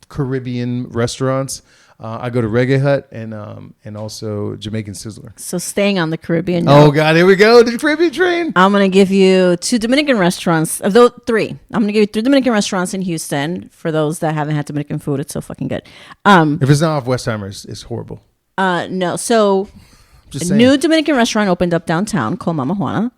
Caribbean restaurants, I go to Reggae Hut and also Jamaican Sizzler. So staying on the Caribbean. Oh note, God, here we go, the Caribbean train. I'm going to give you 2 Dominican restaurants. Of those 3. I'm going to give you 3 Dominican restaurants in Houston. For those that haven't had Dominican food, it's so fucking good. If it's not off Westheimer, it's horrible. No. So Just a saying. new Dominican restaurant opened up downtown called Mama Juana.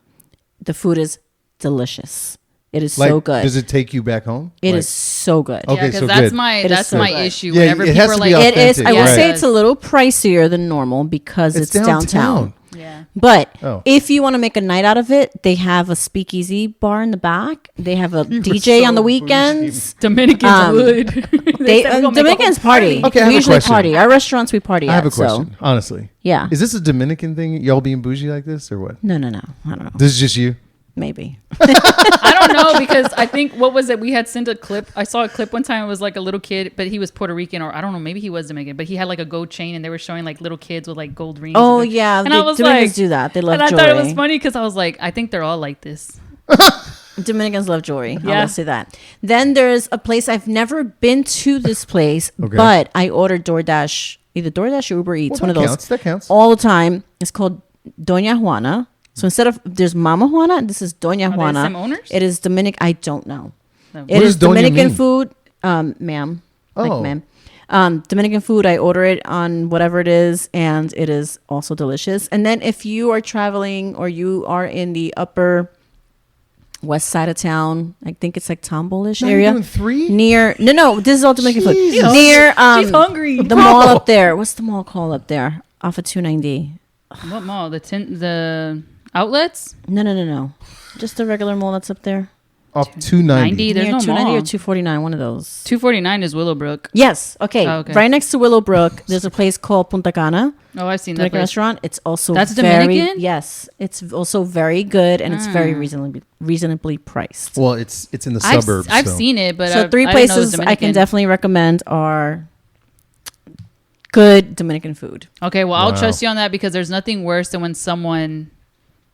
The food is delicious. It is so good. Does it take you back home? It is so good. Okay, Yeah, because so that's good. my It is that's so my good. issue. Yeah, Whenever it people has are to like, be It is. I will Right. say it's a little pricier than normal because it's downtown. yeah. But Oh. if you want to make a night out of it, they have a speakeasy bar in the back. They have a DJ on the so weekends. Dominicans would. They said we're gonna make a whole Dominicans party. Okay, I have we a usually question. party. Our restaurants we party I have at. a question, honestly. Yeah. Is this a Dominican thing? Y'all being bougie like this or what? No. I don't know. This is just you? Maybe. I don't know because I think what was it? We had sent a clip. I saw a clip one time. It was like a little kid, but he was Puerto Rican or I don't know. Maybe he was Dominican, but he had like a gold chain and they were showing like little kids with like gold rings. Oh yeah, and I was Dominicans like, do that. They love and I jewelry. thought it was funny because I was like, I think they're all like this. Dominicans love jewelry. Yeah. I'll say that. Then there's a place I've never been to this place, Okay. but I ordered DoorDash, either DoorDash or Uber Eats, Well, one of that those counts. That counts. all the time. It's called Doña Juana. So instead of there's Mama Juana, this is Doña Are Juana. they the same owners? It is Dominican. I don't know. No. It What is does Doña Dominican mean? food, ma'am. Oh. Like ma'am. Dominican food. I order it on whatever it is, and it is also delicious. And then if you are traveling or you are in the upper west side of town, I think it's like Tomball-ish Now area. you're doing 3? Near no, this is all Dominican food. Jesus. Near She's hungry. the mall up there. What's the mall called up there? Off of 290. What mall? The outlets? No. Just the regular mall that's up there. Off 290. There's Near no 290 mall. or 249, one of those. 249 is Willowbrook. Yes. Okay. Oh, okay. Right next to Willowbrook, there's a place called Punta Cana. Oh, I've seen that Dominican place. restaurant. It's also That's very, Dominican? yes. It's also very good and it's very reasonably priced. Well, it's in the I've, suburbs. I've so. seen it, but So 3 I didn't know it was places I can Dominican. definitely recommend are good Dominican food. Okay, well, I'll Wow. trust you on that because there's nothing worse than when someone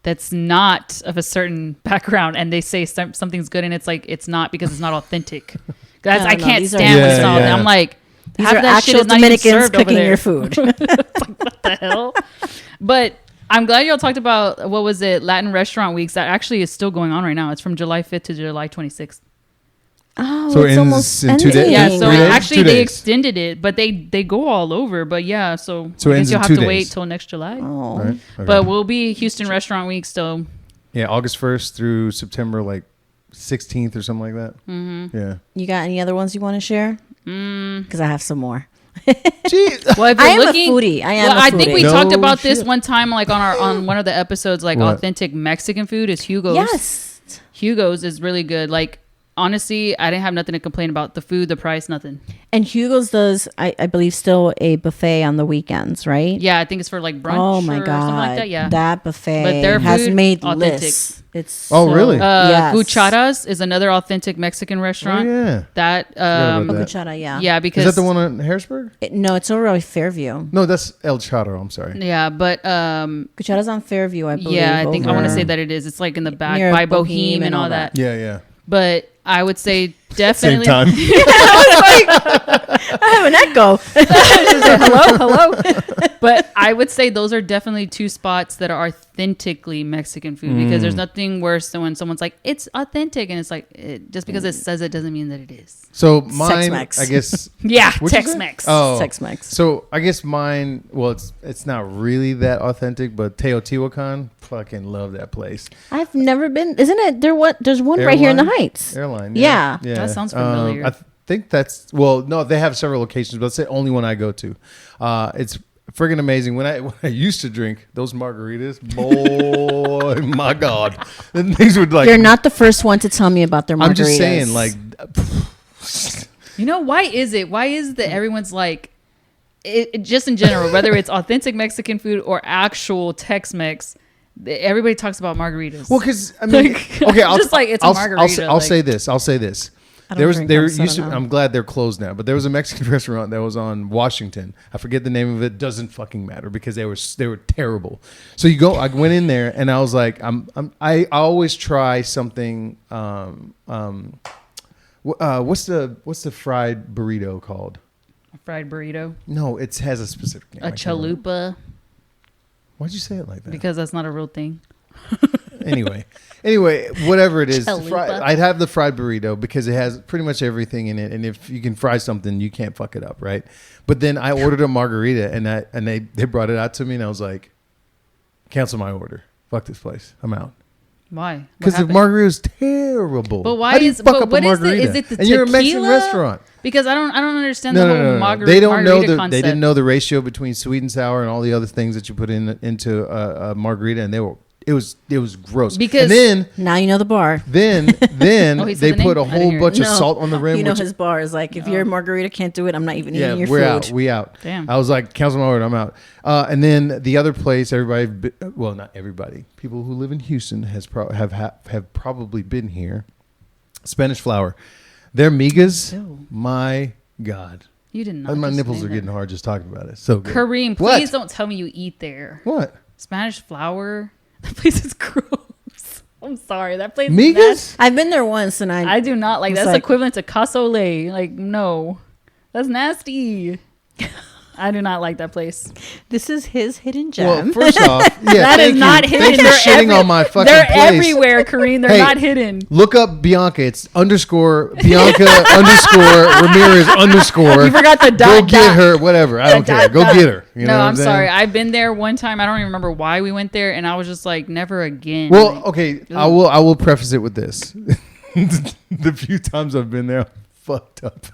that's not of a certain background and they say something's good and it's like it's not because it's not authentic. That's, No, I no, can't these are- stand when it's Yeah, not. yeah. I'm like, These half are that shit actual is not even Dominicans served over cooking there. your food. What the hell? But I'm glad y'all talked about what was it, Latin Restaurant Weeks. That actually is still going on right now. It's from July 5th to July 26th. Oh, So it it's ends almost in 2 days? ending. Yeah, Dang. so 3 days? actually 2 they days. extended it, but they go all over. But yeah, so So it I ends guess you'll in have 2 to wait days. till next July. Oh. All right. Okay. But we'll be Houston Restaurant Week still. yeah, August 1st through September like 16th or something like that. Mm-hmm. Yeah. You got any other ones you want to share? Because I have some more. Jeez. Well, if I you're am looking, a foodie. I am well, a I think we foodie. talked No about this shit. one time, like on one of the episodes, like What? authentic Mexican food is Hugo's. Yes. Hugo's is really good. Like honestly, I didn't have nothing to complain about. The food, the price, nothing. And Hugo's does, I believe, still a buffet on the weekends, right? Yeah, I think it's for like brunch. Oh my or god, something like that. Yeah. that buffet But their has food, made authentic. lists. It's Oh, really? yes. Cucharas is another authentic Mexican Oh, restaurant. yeah. That about that. Cuchara, yeah. yeah, Is because that the one on Harrisburg? No, it's over by Fairview. No, that's El Chato. I'm sorry. yeah, but Cuchara's on Fairview, I believe. yeah, I think I want to over- say that it is. It's like in the back Near by Boheme Boheme and all that. Yeah, yeah. But I would say Same definitely. time. I have an echo. hello. But I would say those are definitely 2 spots that are authentically Mexican food because Mm. there's nothing worse than when someone's like, it's authentic. And it's like, just because it says it doesn't mean that it is. So mine, Tex-Mex. I guess. Yeah, What'd you say? Tex-Mex. Oh, Tex-Mex. So I guess mine. Well, it's not really that authentic, but Teotihuacan, fucking love that place. I've never been. Isn't it? There's one right here in the Airline? Heights. Airline. Yeah. That sounds familiar. I think that's no. They have several locations, but it's the only one I go to. It's friggin' amazing. When I used to drink those margaritas, boy, my god, and these would like. You're not the first one to tell me about their margaritas. I'm just saying, like. You know, why is it? Why is it that everyone's like, just in general, whether it's authentic Mexican food or actual Tex-Mex, everybody talks about margaritas. Well, because I mean, Like, okay, I'll just like it's a I'll- margarita, I'll like- say this. I'll say this. I don't There was drink there them, so I used to. don't know. I'm glad they're closed now, but there was a Mexican restaurant that was on Washington. I forget the name of it. Doesn't fucking matter because they were terrible. So you go. I went in there and I was like, I always try something. What's the fried burrito called? A fried burrito, No, it has a specific name. a I can't remember. chalupa, Why'd you say it like that? because that's not a real thing. Anyway, whatever it is, Chalupa. I'd have the fried burrito because it has pretty much everything in it, and if you can fry something, you can't fuck it up, right? But then I ordered a margarita, and they brought it out to me, and I was like, cancel my order. Fuck this place. I'm out. Why? What Because the happened? margarita is terrible. But why How do you is? fuck But up what a is the? margarita? Is it the and you're a Mexican tequila? restaurant. Because I don't understand No, the no, whole no, no. margarita. They don't know margarita the. concept. They didn't know the ratio between sweet and sour and all the other things that you put into a margarita, and it was gross. Because- and then Now you know the bar. Then Oh, he said they the put name? a I didn't whole hear it. bunch of No, salt on the rim. You know which, his bar is like, if your margarita can't do it, I'm not even eating your we're food. out. We out. Damn. I was like, cancel my order. I'm out. And then the other place, well, not everybody. People who live in Houston have probably been here. Spanish Flour. Their migas. Ew. My God. You did not. My just nipples say are that. getting hard just talking about it. So good. Kareem, What? please don't tell me you eat there. What? Spanish flour. That place is gross. I'm sorry. That place. Is Migas? I've been there once, and I do not like. It's That's like- equivalent to cassoulet. Like no, that's nasty. I do not like that place. This is his hidden gem. Well, first off, yeah, That is not hidden. Thank you for shitting on my fucking They're place. everywhere, Kareem. They're Hey, not hidden. Look up Bianca. It's underscore Bianca underscore Ramirez underscore. You forgot the dot. Go get her. Whatever. I don't care. Go get her. You know No, what I'm saying? sorry. I've been there one time. I don't even remember why we went there, and I was just like, never again. Well, Like, okay. I will preface it with this. The few times I've been there, I'm fucked up.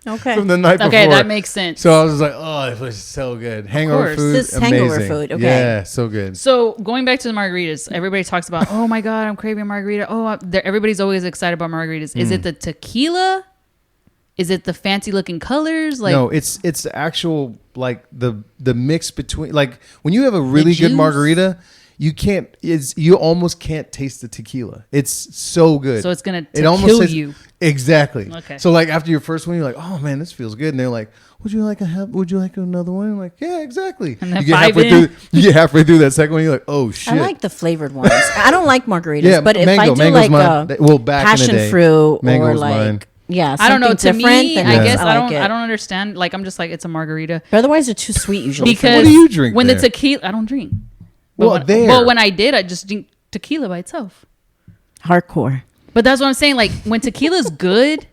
Okay. From the night before. okay, that makes sense. So I was like, oh, this place is so good. Hangover course. food, This is amazing. hangover food, okay. Yeah, so good. So going back to the margaritas, everybody talks about, oh my God, I'm craving a margarita. Oh, everybody's always excited about margaritas. Is it the tequila? Is it the fancy looking colors? Like, No, it's the actual like the mix between like when you have a really good juice? margarita, you almost can't taste the tequila. It's so good. so it's gonna It kill tastes- you. Exactly. Okay. So like after your first one, you're like, oh man, this feels good, and they're like, would you like another one? I'm like, yeah, exactly. And then you get five halfway in. through. You get halfway through that second one, you're like, oh shit. I like the flavored ones. I don't like margaritas, Yeah, but if I mango- do mango's like mine. a Well, back in the passion day, fruit mango or was like mine. yeah, I don't know. To something different, me, then I Yeah. guess like I it. don't understand. Like I'm just like it's a margarita But otherwise, they're too sweet usually. because What do you drink when there? the tequila, I don't drink. Well, But when I did, I just drink tequila by itself. Hardcore. But that's what I'm saying. Like when tequila's good,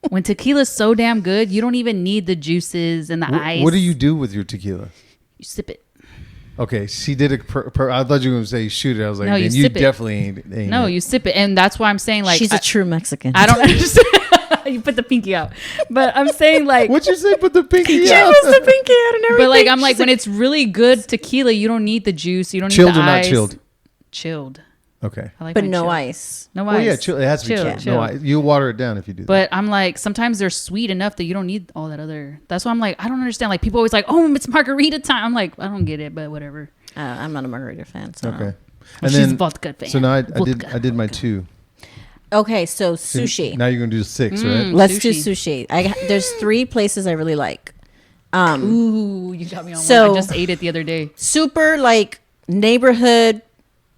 when tequila's so damn good, you don't even need the juices and the ice. What do you do with your tequila? You sip it. Okay, she did it. I thought you were going to say shoot it. I was like, No, man, you you sip it. definitely ain't No, it. you sip it, and that's why I'm saying like She's a true Mexican. I don't understand. You put the pinky out, but I'm saying like. What'd you say? Put the pinky She out. was the pinky out and everything. But like I'm like when it's really good tequila, you don't need the juice. You don't Chilled need or the not ice. chilled? Chilled. Okay. I like but mine no chilled. ice. No ice. Well, yeah, chill. It has to be Chill, chilled. chill. No, you water it down if you do that. But I'm like, sometimes they're sweet enough that you don't need all that other. That's why I'm like, I don't understand. Like people always like, oh, it's margarita time. I'm like, I don't get it, but whatever. I'm not a margarita fan. So Okay. Well, she's a vodka fan. So now I Vodka. did my two. Okay, so sushi. Now you're gonna do 6, right? Let's do sushi. There's 3 places I really like. Ooh, you got me on So- one. I just ate it the other day. Super like neighborhood.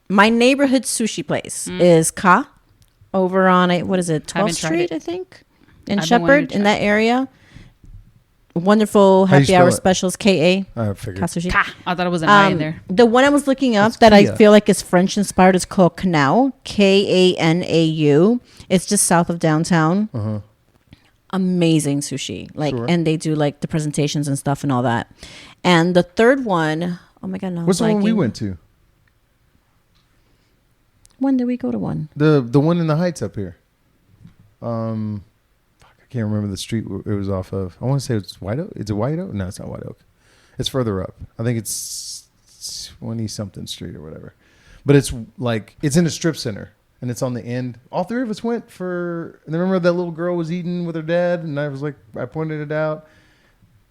My neighborhood sushi place is Ka over on what is it, 12th Haven't tried Street, it. I think, in I've been wanting Shepherd, to in try that area. Wonderful How you happy hour spell it? specials. Ka I figured. Sushi. Ka. I thought it was an I in there. The one I was looking up It's that Kia. I feel like is French inspired is called Kanau, Kanau. It's just south of downtown. Amazing sushi, like, Sure. and they do like the presentations and stuff and all that. And the third one, oh my god, no! What's the I'm one we blanking. went to? When did we go to one? The one in the Heights up here. I can't remember the street it was off of. I want to say it's White Oak. Is it White Oak? No, it's not White Oak. It's further up. I think it's 20 something street or whatever. But it's like it's in a strip center and it's on the end. All 3 of us went for. And remember that little girl was eating with her dad, and I was like, I pointed it out.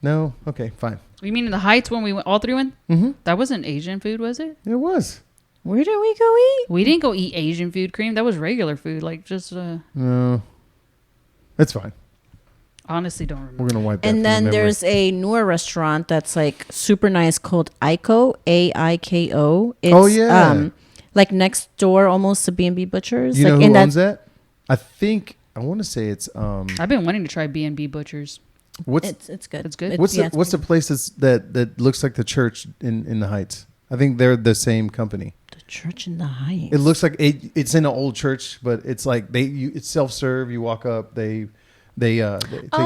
No, okay, fine. You mean in the Heights when we went, all 3 went? Mm-hmm. That wasn't Asian food, was it? It was. Where did we go eat? We didn't go eat Asian food, Cream. That was regular food. Like just No, it's fine. honestly don't remember. We're gonna wipe that. And from then the memory. there's a newer restaurant that's like super nice called Aiko, Aiko. It's, Oh, yeah. like next door almost to B&B Butchers. You like know who in owns that? I think I want to say it's I've been wanting to try B&B Butchers. what's It's good. It's good? what's yeah, the what's the place that looks like the church in the Heights? I think they're the same company. The Church in the Heights. It looks like it's in an old church, but it's like it's self serve. You walk up, they take your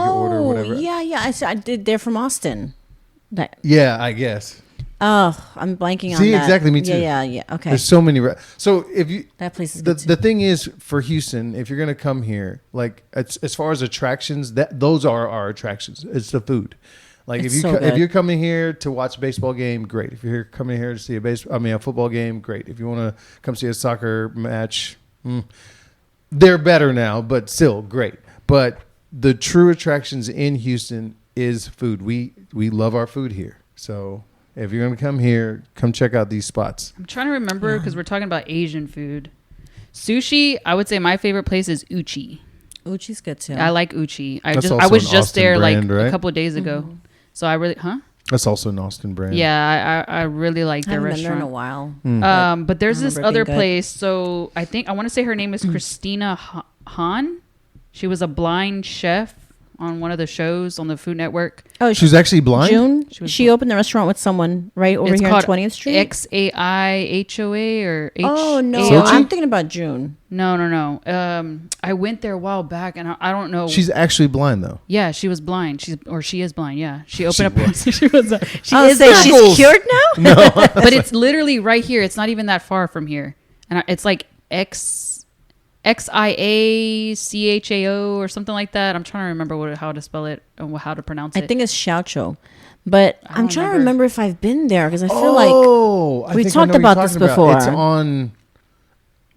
order or whatever. Yeah. I did. They're from Austin. That. Yeah, I guess. Oh, I'm blanking on See, that. exactly, me too. Yeah. Okay. There's so many. So if you That place is the good too. the thing is for Houston, if you're gonna come here, like as far as attractions, those are our attractions. It's the food. Like It's if so if good. you're coming here to watch a baseball game, great. If you're coming here to see a football game, great. If you want to come see a soccer match, they're better now, but still great. But the true attractions in Houston is food. We love our food here. So if you're gonna come here, come check out these spots. I'm trying to remember because we're talking about Asian food. Sushi, I would say my favorite place is Uchi. Uchi's good too. I like Uchi. I That's I also was an just Austin there brand, like right? a couple of days ago. So I really, That's also an Austin brand. Yeah, I really like I their haven't been there in a restaurant. while. But there's I this remember it other being good. place. So I want to say her name is Christina Han. She was a blind chef on one of the shows on the Food Network. Oh, She was actually blind. June. She was She opened the restaurant with someone right over It's here on called 20th Street. XAIHOA or H. Oh no, Sochi? I'm thinking about June. No. I went there a while back, and I don't know. She's actually blind though. Yeah, she was blind. She is blind. Yeah, she opened She up. was. she was. She I was is saying blind. she's cured now. But it's literally right here. It's not even that far from here, and it's like XIACHAO or something like that. I'm trying to remember how to spell it and how to pronounce it. I think it's Xiaocho, but I I'm don't trying to remember. remember if I've been there because I feel I we think I talked know what you're about this talking before. It's on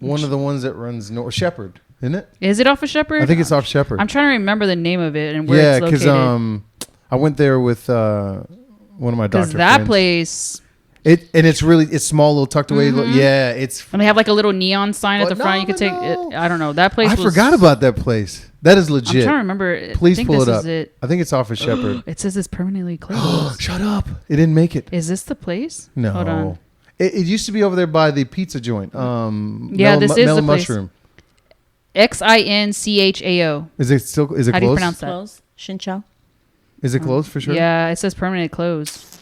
one of the ones that runs North Shepherd, isn't it? Is it off of Shepherd? I think it's off Shepherd. I'm trying to remember the name of it and where Yeah, it's because located. I went there with one of my doctor Because that friends. place, It's small, little tucked away. Yeah, it's. and they have like a little neon sign at the Well, front. no, You could take no. it. I don't know. That place. I was, forgot about that place. That is I'm legit. trying to remember. Please I think pull this it up. Is it. I think it's off of Shepherd. It says it's permanently closed. Shut up! It didn't make it. Is this the place? No. Hold on. It used to be over there by the pizza joint. Yeah, Melon- this is Melon the place. Mushroom. XINCHAO. Is it still? Is it How do you closed? pronounce that? close. Shinchao. Is it closed for sure? Yeah, it says permanently closed.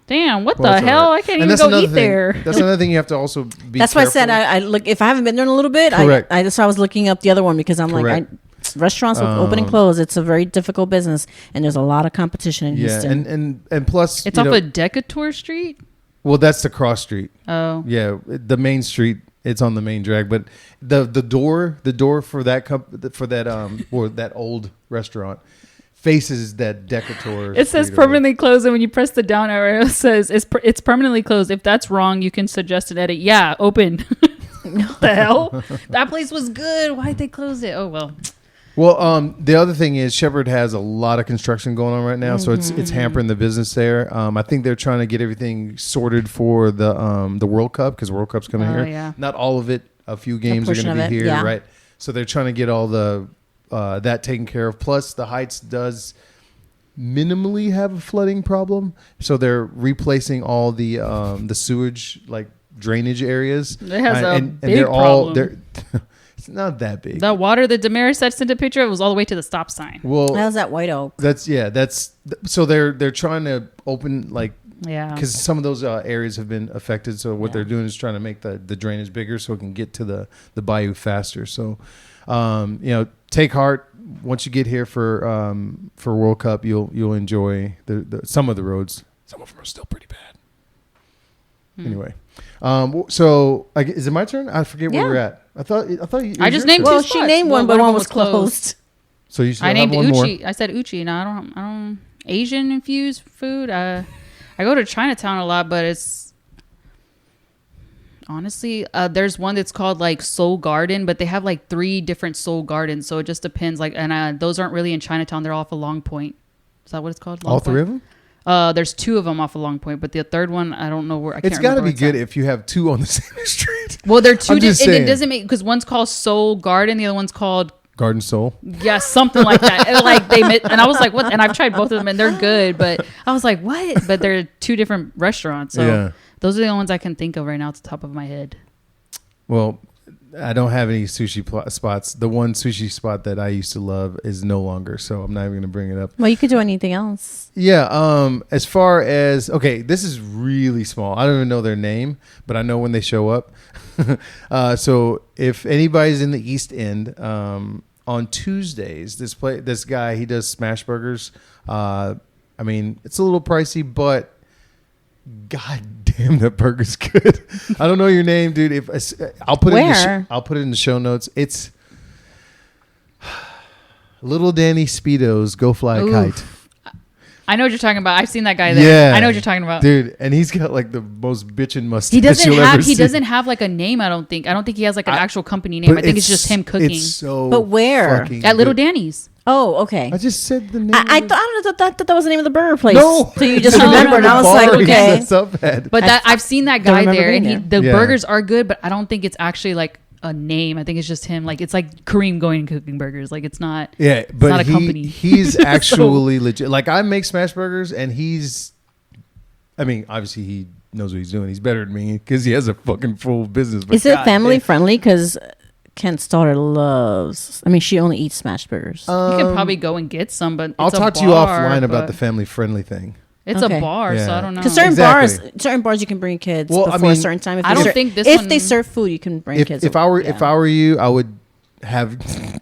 Damn, what Well, the that's hell? all right. I can't And even that's go another eat thing. there. That's another thing you have to also be. That's why I said careful. I look if I haven't been there in a little bit. Correct. I so I was looking up the other one because I'm Correct. restaurants with open and close. It's a very difficult business, and there's a lot of competition in Yeah, Houston. and plus It's you off know, of Decatur Street. well, that's the cross street. Oh, Yeah, the main street. It's on the main drag, but the door for that or that old restaurant faces that Decatur. it says street permanently closed, and when you press the down arrow, it says it's permanently closed. If that's wrong, you can suggest an edit. Yeah, open. What the hell? That place was good. Why'd they close it? Oh well. Well, the other thing is Shepherd has a lot of construction going on right now, so it's hampering the business there. I think they're trying to get everything sorted for the World Cup because World Cup's coming Oh, here. yeah. Not all of it. A few games are portion going to of be it, here, yeah. right? So they're trying to get all the that taken care of. Plus, the Heights does minimally have a flooding problem, so they're replacing all the sewage like drainage areas. It has a big they're all problem. they're. It's not that big. The water that Damaris sent a picture of was all the way to the stop sign. Well, How's that White Oak? that's so they're trying to open like Yeah. because some of those areas have been affected. So what they're doing is trying to make the drainage bigger so it can get to the bayou faster. So take heart once you get here for World Cup. You'll enjoy the some of the roads. Some of them are still pretty bad. Anyway, so is it my turn? I forget where Yeah. we're at. I thought it was I just your named turn. Well, two she spots. named Well, one, but one of one them was was closed. closed. So you still I have named one more. Uchi. I said Uchi. No, I don't Asian infused food. I go to Chinatown a lot, but it's honestly there's one that's called like Soul Garden, but they have like 3 different Soul Gardens, so it just depends. Like, and those aren't really in Chinatown. They're off of Long Point. Is that what it's called? Long All Point? 3 of them? There's 2 of them off of Long Point, but the third one I don't know where. I can't It's got to remember be where good it's if you have 2 on the same street. at. Well, they're 2 I'm just different. And it saying. doesn't make because one's called Soul Garden, the other one's called Garden Soul. yeah, something like that. And like and I was like, what? And I've tried both of them, and they're good. But I was like, what? But they're 2 different restaurants. So Yeah. those are the only ones I can think of right now, at the top of my head. Well, I don't have any sushi spots. The one sushi spot that I used to love is no longer, so I'm not even going to bring it up. Well, you could do anything else. Yeah. As far as this is really small. I don't even know their name, but I know when they show up. So if anybody's in the East End, on Tuesdays, this guy, he does smash burgers. I mean, it's a little pricey, but God damn, that burger's good. I don't know your name, dude. If I'll put I'll put it in the show notes. It's Little Danny Speedo's Go Fly a Oof. Kite. I know what you're talking about. I've seen that guy there. Yeah, I know what you're talking about. dude. And he's got like the most bitchin' mustache He doesn't you'll have. ever He see. doesn't have like a name. I don't think he has like an actual company name. But I think it's just him cooking It's so But where? fucking at Little good. Danny's. Oh, okay. I just said the name. I thought that was the name of the burger place. No. So you just No, remembered. no, I was no. like, Bar he okay. That's up at. But I've seen that don't guy remember there, and being the Yeah. burgers are good. But I don't think it's actually like a name. I think it's just him. Like it's like Kareem going and cooking burgers. Like it's not. Yeah, but not a company. he's actually legit. Like I make smash burgers, and I mean, obviously he knows what he's doing. He's better than me because he has a fucking full business. But Is it God family damn. friendly? Because Kent's daughter loves. I mean, she only eats smashed burgers. You can probably go and get some, but I'll it's a talk to you bar, offline about but the family friendly thing. It's Okay. a bar, so Yeah. I don't know. Because Exactly. certain bars, you can bring kids Well, I before a mean, certain time. I don't think this if one- they serve food, you can bring kids. If I were you, I would have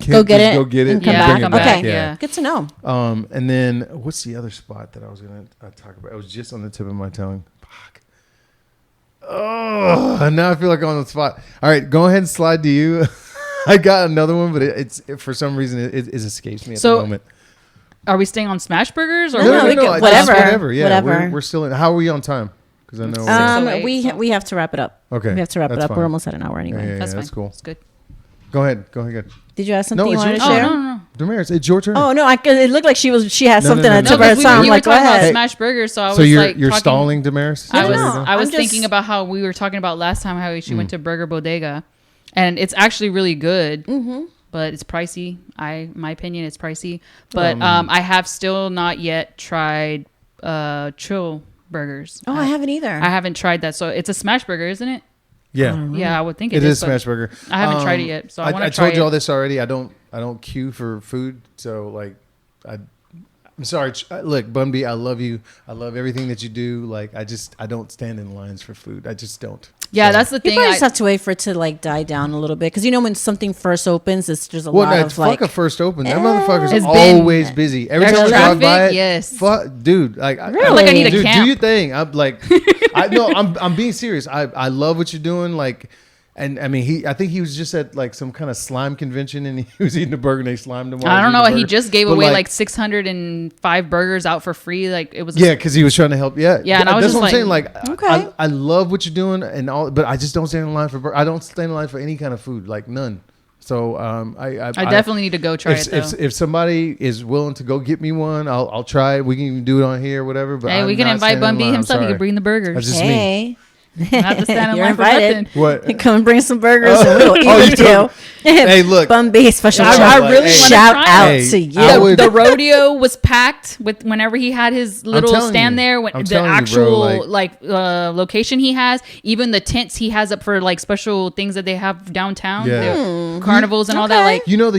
Go get it go get it, and come and back. bring it Okay. back. Yeah. Good to know. And then what's the other spot that I was gonna talk about? It was just on the tip of my tongue. Fuck. Oh, now I feel like I'm on the spot. All right, go ahead and slide to you. I got another one, but it's for some reason it escapes me at the moment. Are we staying on smash burgers or No, what? we can- just whatever. whatever. Yeah, Whatever. We're still in. How are we on time? Because I know. 6:08, so- We have to wrap it up. Okay, We have to wrap it that's up. fine. We're almost at an hour anyway. Yeah, That's fine. that's cool. It's good. Go ahead. Did you have something No, you it's wanted to your Oh, share? no. Damaris, it's your turn. Oh no! It looked like she had No, something no, at no, the tip no. of her tongue. you I'm were like, go talking about ahead. smash burgers, so I was So you're talking, stalling, Damaris? I No, was no. I was I'm just- thinking about how we were talking about last time how she went to Burger Bodega, and it's actually really good, but it's pricey. My opinion, it's pricey. But I have still not yet tried Trill Burgers. Oh, I haven't either. I haven't tried that. So it's a smash burger, isn't it? Yeah. Yeah, I would think It is but smash burger. I haven't tried it yet, so I want to try told you all it. this already. I don't queue for food, so like, I'm sorry. Look, Bun B, I love you. I love everything that you do. Like, I don't stand in lines for food. I just don't. Yeah, So- that's the You thing. probably just have to wait for it to like die down a little bit because when something first opens, there's a Well, lot no, of like. fuck a first open. That motherfucker's It's been- always busy. Every There's time I drive by traffic, it, yes. fuck, dude. Like, Really? Like I need a dude, camp. do your thing. I'm like, I'm being serious. I love what you're doing. Like, and I mean, I think he was just at like some kind of slime convention and he was eating a burger and they slimed him. while I don't was know. eating the He burger. just gave But, away like 605 burgers out for free. Like it was. Yeah, because he was trying to help. Yeah, Yeah, and I was that's just what I'm like, saying. Like, Okay. I love what you're doing and all, but I just don't stand in line for. I don't stand in line for any kind of food, like none. So I definitely need to go try it though. if somebody is willing to go get me one, I'll try it. We can even do it on here, or whatever. But Hey, I'm we can not invite standing in Bun B line. I'm himself. He sorry. can bring the burgers. That's just me. Hey, You have to stand in You're line for invited. nothing. What? come and bring some burgers and we'll eat Oh, you them too. Hey, look. Bun B special. I shout- really Hey. want to shout try out it. to Hey, you. I would- The rodeo was packed with whenever he had his little telling stand you. there. When I'm the telling you, bro, actual like- location he has, even the tents he has up for like special things that they have downtown, Yeah. the carnivals and all that. Okay. Like You know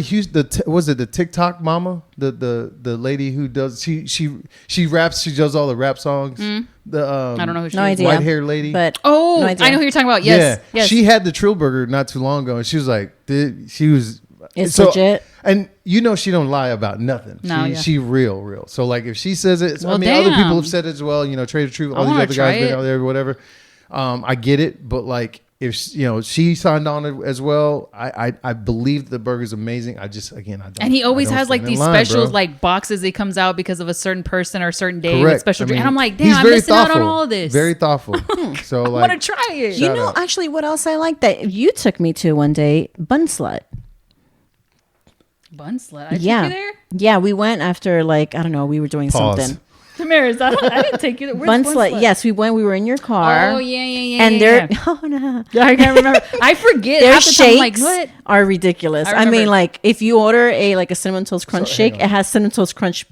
was it the TikTok mama, the lady who does she raps, she does all the rap songs. The I don't know who she No is. idea. white hair lady. But Oh, no idea. I know who you're talking about. Yes, yeah, yes. she had the Trill Burger not too long ago, and she was like, she was. It's legit. And she don't lie about nothing. No, yeah. She real. So like if she says it, Well, I mean other damn. people have said it as well. Trade the truth. I All these wanna other try guys been it. out there, whatever. I get it, but like if she signed on it as well, I believe the burger's amazing. I don't. And he always I don't has like stand in these line, specials, bro. like boxes that comes out because of a certain person or a certain day with Correct. special I drink. mean, And I'm like, he's damn, I'm very missing out on thoughtful. all of this. Very thoughtful. So I like, want to try it. you Shout know, out. actually, what else I like that you took me to one day? Bun Slut. Bun slut. I took Yeah. you there? Yeah, we went after like I don't know, we were doing Pause. something. Damaris, I didn't take you there. Where's Bun Slut. Yes, we went. We were in your car. Oh, yeah. And yeah. oh no, Yeah, I can't remember. I forget. their Half the time I'm like, shakes what? are ridiculous. I I, mean, remember. like if you order a cinnamon toast crunch So, shake, hang on. it has cinnamon toast crunch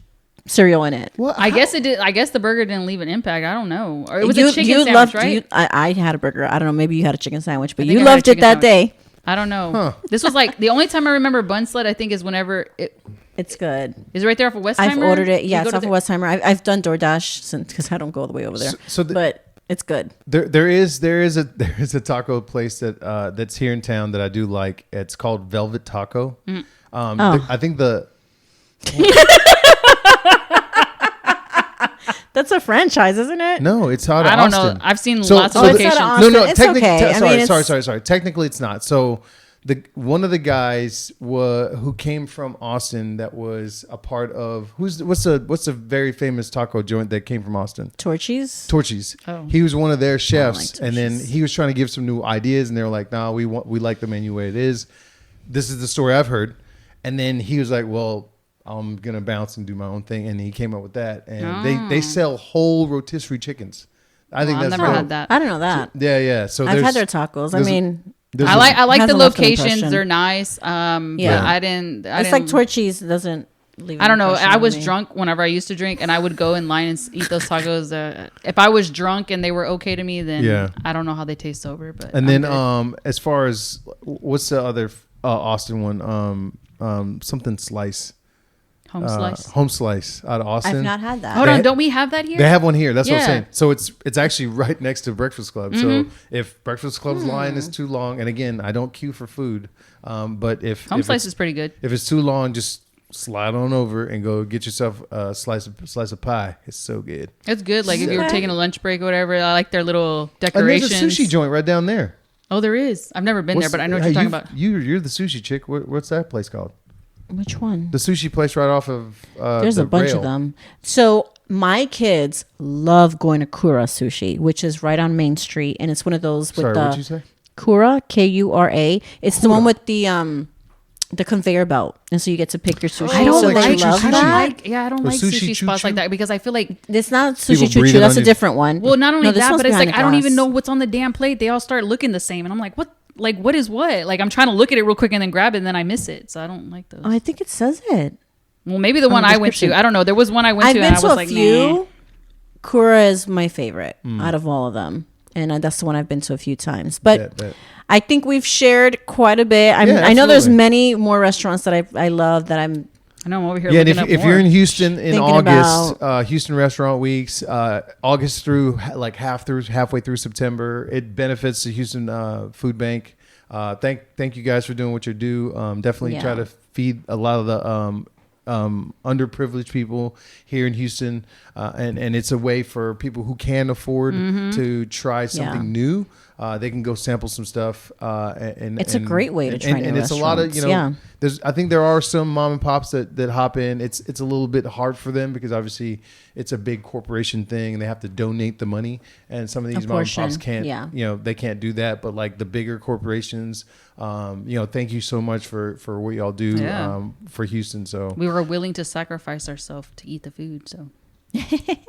cereal in it. what? I guess it did. I guess the burger didn't leave an impact. I don't know. Or it was you, a chicken you sandwich, loved, right? I had a burger. I don't know. Maybe you had a chicken sandwich, but think you I had a loved it chicken that sandwich. day. I don't know. Huh. This was like the only time I remember Bun Slut. I think is whenever it It's good. is right there off of Westheimer. I've ordered it. You Yeah, go it's to off of the- Westheimer. I've done DoorDash since because I don't go all the way over there. But it's good. There is a taco place that's here in town that I do like. It's called Velvet Taco. I think That's a franchise, isn't it? no, it's out of I don't Austin. know. I've seen So- lots so of the- locations. It's out of No, no, Austin. It's technically, okay. I mean, sorry. Technically, it's not. So, one of the guys who came from Austin that was a part of what's a very famous taco joint that came from Austin? Torchies. Torchies. Oh. He was one of their chefs, like and then Torchies. he was trying to give some new ideas, and they were like, "No, we like the menu the way it is." This is the story I've heard, and then he was like, "Well, I'm gonna bounce and do my own thing," and he came up with that, and they sell whole rotisserie chickens. I think I've that's never dope. had that. I don't know that. Yeah. So I've there's- had their tacos. I there's- mean, there's I a- like the Hasn't left an locations. impression. They're nice. Yeah. But I didn't. it's like Torchies doesn't leave. I don't know. I was drunk. drunk whenever I used to drink, and I would go in line and eat those tacos. If I was drunk and they were okay to me, then Yeah. I don't know how they taste sober. But And I'm then good. as far as what's the other Austin one. Something slice. Home slice. Home slice out of Austin. I've not had that. Hold on, don't we have that here? They have one here. That's what I'm Yeah. saying. So it's actually right next to Breakfast Club. So if Breakfast Club's line is too long, and again, I don't queue for food, but if Home slice is pretty good. if it's too long, just slide on over and go get yourself a slice of pie. It's so good. It's good. Like if you were Okay. taking a lunch break or whatever, I like their little And decorations. there's a sushi joint right down there. Oh, there is. I've never been there, but I know what you're talking about. You're the sushi chick. What's that place called? Which one? The sushi place right off of. There's the a bunch rail. of them. So my kids love going to Kura Sushi, which is right on Main Street, and it's one of those with Sorry, the what'd you say? Kura, Kura. It's the one with the conveyor belt, and so you get to pick your sushi. I don't so like they sushi. love I don't that. like. Yeah, I don't Or like sushi sushi spots choo-choo? like that because I feel like. It's not People sushi choo breathing choo. That's on a you. different one. Well, not only No, this that, one's but it's like behind the I don't even glass. know what's on the damn plate. They all start looking the same, and I'm like, what? Like, what is what? Like, I'm trying to look at it real quick and then grab it, and then I miss it. So I don't like those. Oh, I think it says it. Well, maybe the one the I went description. to. I don't know. There was one I went I've to, been and I to was a like, few. nah. Kura is my favorite out of all of them, and that's the one I've been to a few times. But Bet. I think we've shared quite a bit. I know there's absolutely. many more restaurants that I love that I'm. I know I'm over here Yeah, and looking up if more. you're in Houston in Thinking August, Houston Restaurant Weeks, August through like halfway through September, it benefits the Houston Food Bank. Thank you guys for doing what you do. Definitely try to feed a lot of the underprivileged people here in Houston, and it's a way for people who can afford to try something new. They can go sample some stuff, and It's a great way to try new and it's a lot of restaurants, I think there are some mom and pops that hop in. It's a little bit hard for them because obviously it's a big corporation thing and they have to donate the money. And some of these mom and pops can't. They can't do that. But like the bigger corporations, thank you so much for what y'all do for Houston. So we were willing to sacrifice ourselves to eat the food. So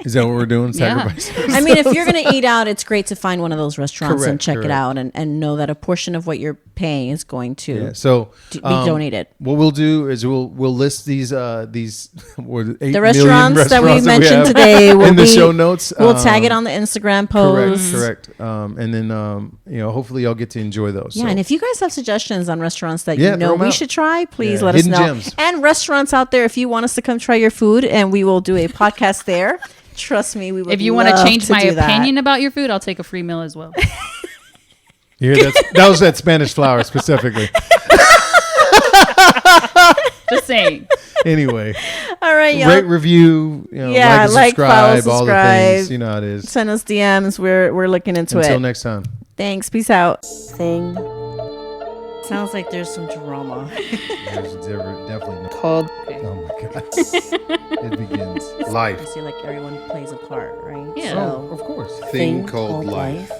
is that what we're doing? Yeah. Sacrifice. I mean, if you're going to eat out, it's great to find one of those restaurants and check Correct. it out and know that a portion of what you're paying is going to be donated. What we'll do is we'll list these what, 8 The million restaurants that we restaurants mentioned have today will in the be, show notes. We'll tag it on the Instagram post. Correct. And then hopefully y'all get to enjoy those. Yeah, So. and if you guys have suggestions on restaurants that Yeah, you know throw 'em we out. should try, please Yeah, let us hidden know. gems. And restaurants out there, if you want us to come try your food, and we will do a podcast there. Trust me, we would. if you want love to change my do that. opinion about your food, I'll take a free meal as well. Yeah, that was that Spanish flour specifically. Just saying. Anyway, All right, y'all. rate, review, Yeah, like, and follow, subscribe, all the subscribe. things. You know how it is. Send us DMs. We're looking into Until it. next time. Thanks. Peace out. Thing. Sounds like there's some drama. There's definitely no. Called. Oh my god! It begins. Life. I see like everyone plays a part, right? Yeah. So, Of course. Thing Called Life.